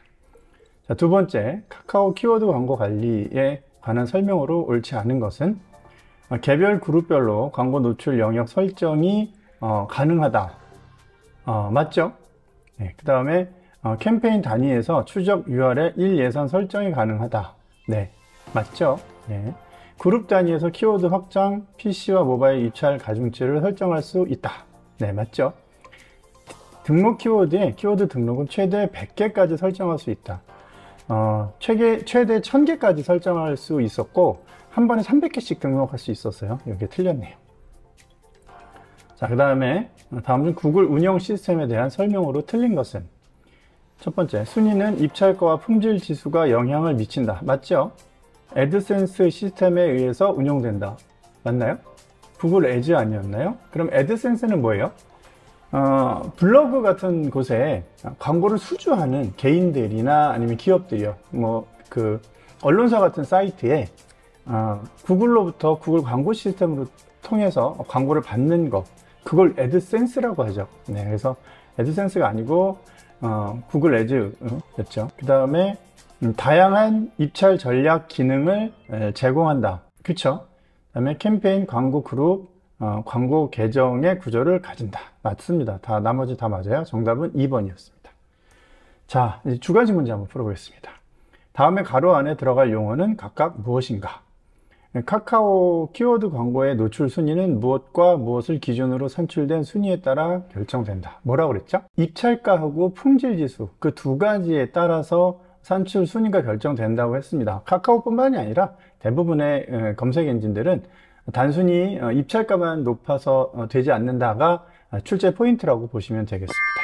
자, 두 번째 카카오 키워드 광고 관리에 관한 설명으로 옳지 않은 것은 개별 그룹별로 광고 노출 영역 설정이 가능하다. 맞죠? 네, 그 다음에 캠페인 단위에서 추적 URL 1예산 설정이 가능하다. 네, 맞죠? 네. 그룹 단위에서 키워드 확장, PC와 모바일 입찰 가중치를 설정할 수 있다. 네, 맞죠? 등록 키워드에 키워드 등록은 최대 100개까지 설정할 수 있다. 최대 1000개까지 설정할 수 있었고 한 번에 300개씩 등록할 수 있었어요. 이게 틀렸네요. 자, 그 다음에 다음은 구글 운영 시스템에 대한 설명으로 틀린 것은 첫 번째, 순위는 입찰가와 품질 지수가 영향을 미친다. 맞죠? 애드센스 시스템에 의해서 운영된다. 맞나요? 구글 애즈 아니었나요? 그럼 애드센스는 뭐예요? 블로그 같은 곳에 광고를 수주하는 개인들이나 아니면 기업들이요. 언론사 같은 사이트에 구글로부터 구글 광고 시스템으로 통해서 광고를 받는 거, 그걸 애드센스라고 하죠. 네, 그래서 애드센스가 아니고 구글 애즈였죠. 그 다음에 다양한 입찰 전략 기능을 제공한다. 그쵸? 그 다음에 캠페인 광고 그룹 광고 계정의 구조를 가진다. 맞습니다. 나머지 다 맞아요. 정답은 2번이었습니다. 자, 이제 두 가지 문제 한번 풀어보겠습니다. 다음에 가로 안에 들어갈 용어는 각각 무엇인가? 카카오 키워드 광고의 노출 순위는 무엇과 무엇을 기준으로 산출된 순위에 따라 결정된다. 뭐라고 그랬죠? 입찰가하고 품질지수 그 두 가지에 따라서 산출 순위가 결정된다고 했습니다. 카카오뿐만이 아니라 대부분의 검색 엔진들은 단순히 입찰가만 높아서 되지 않는다가 출제 포인트라고 보시면 되겠습니다.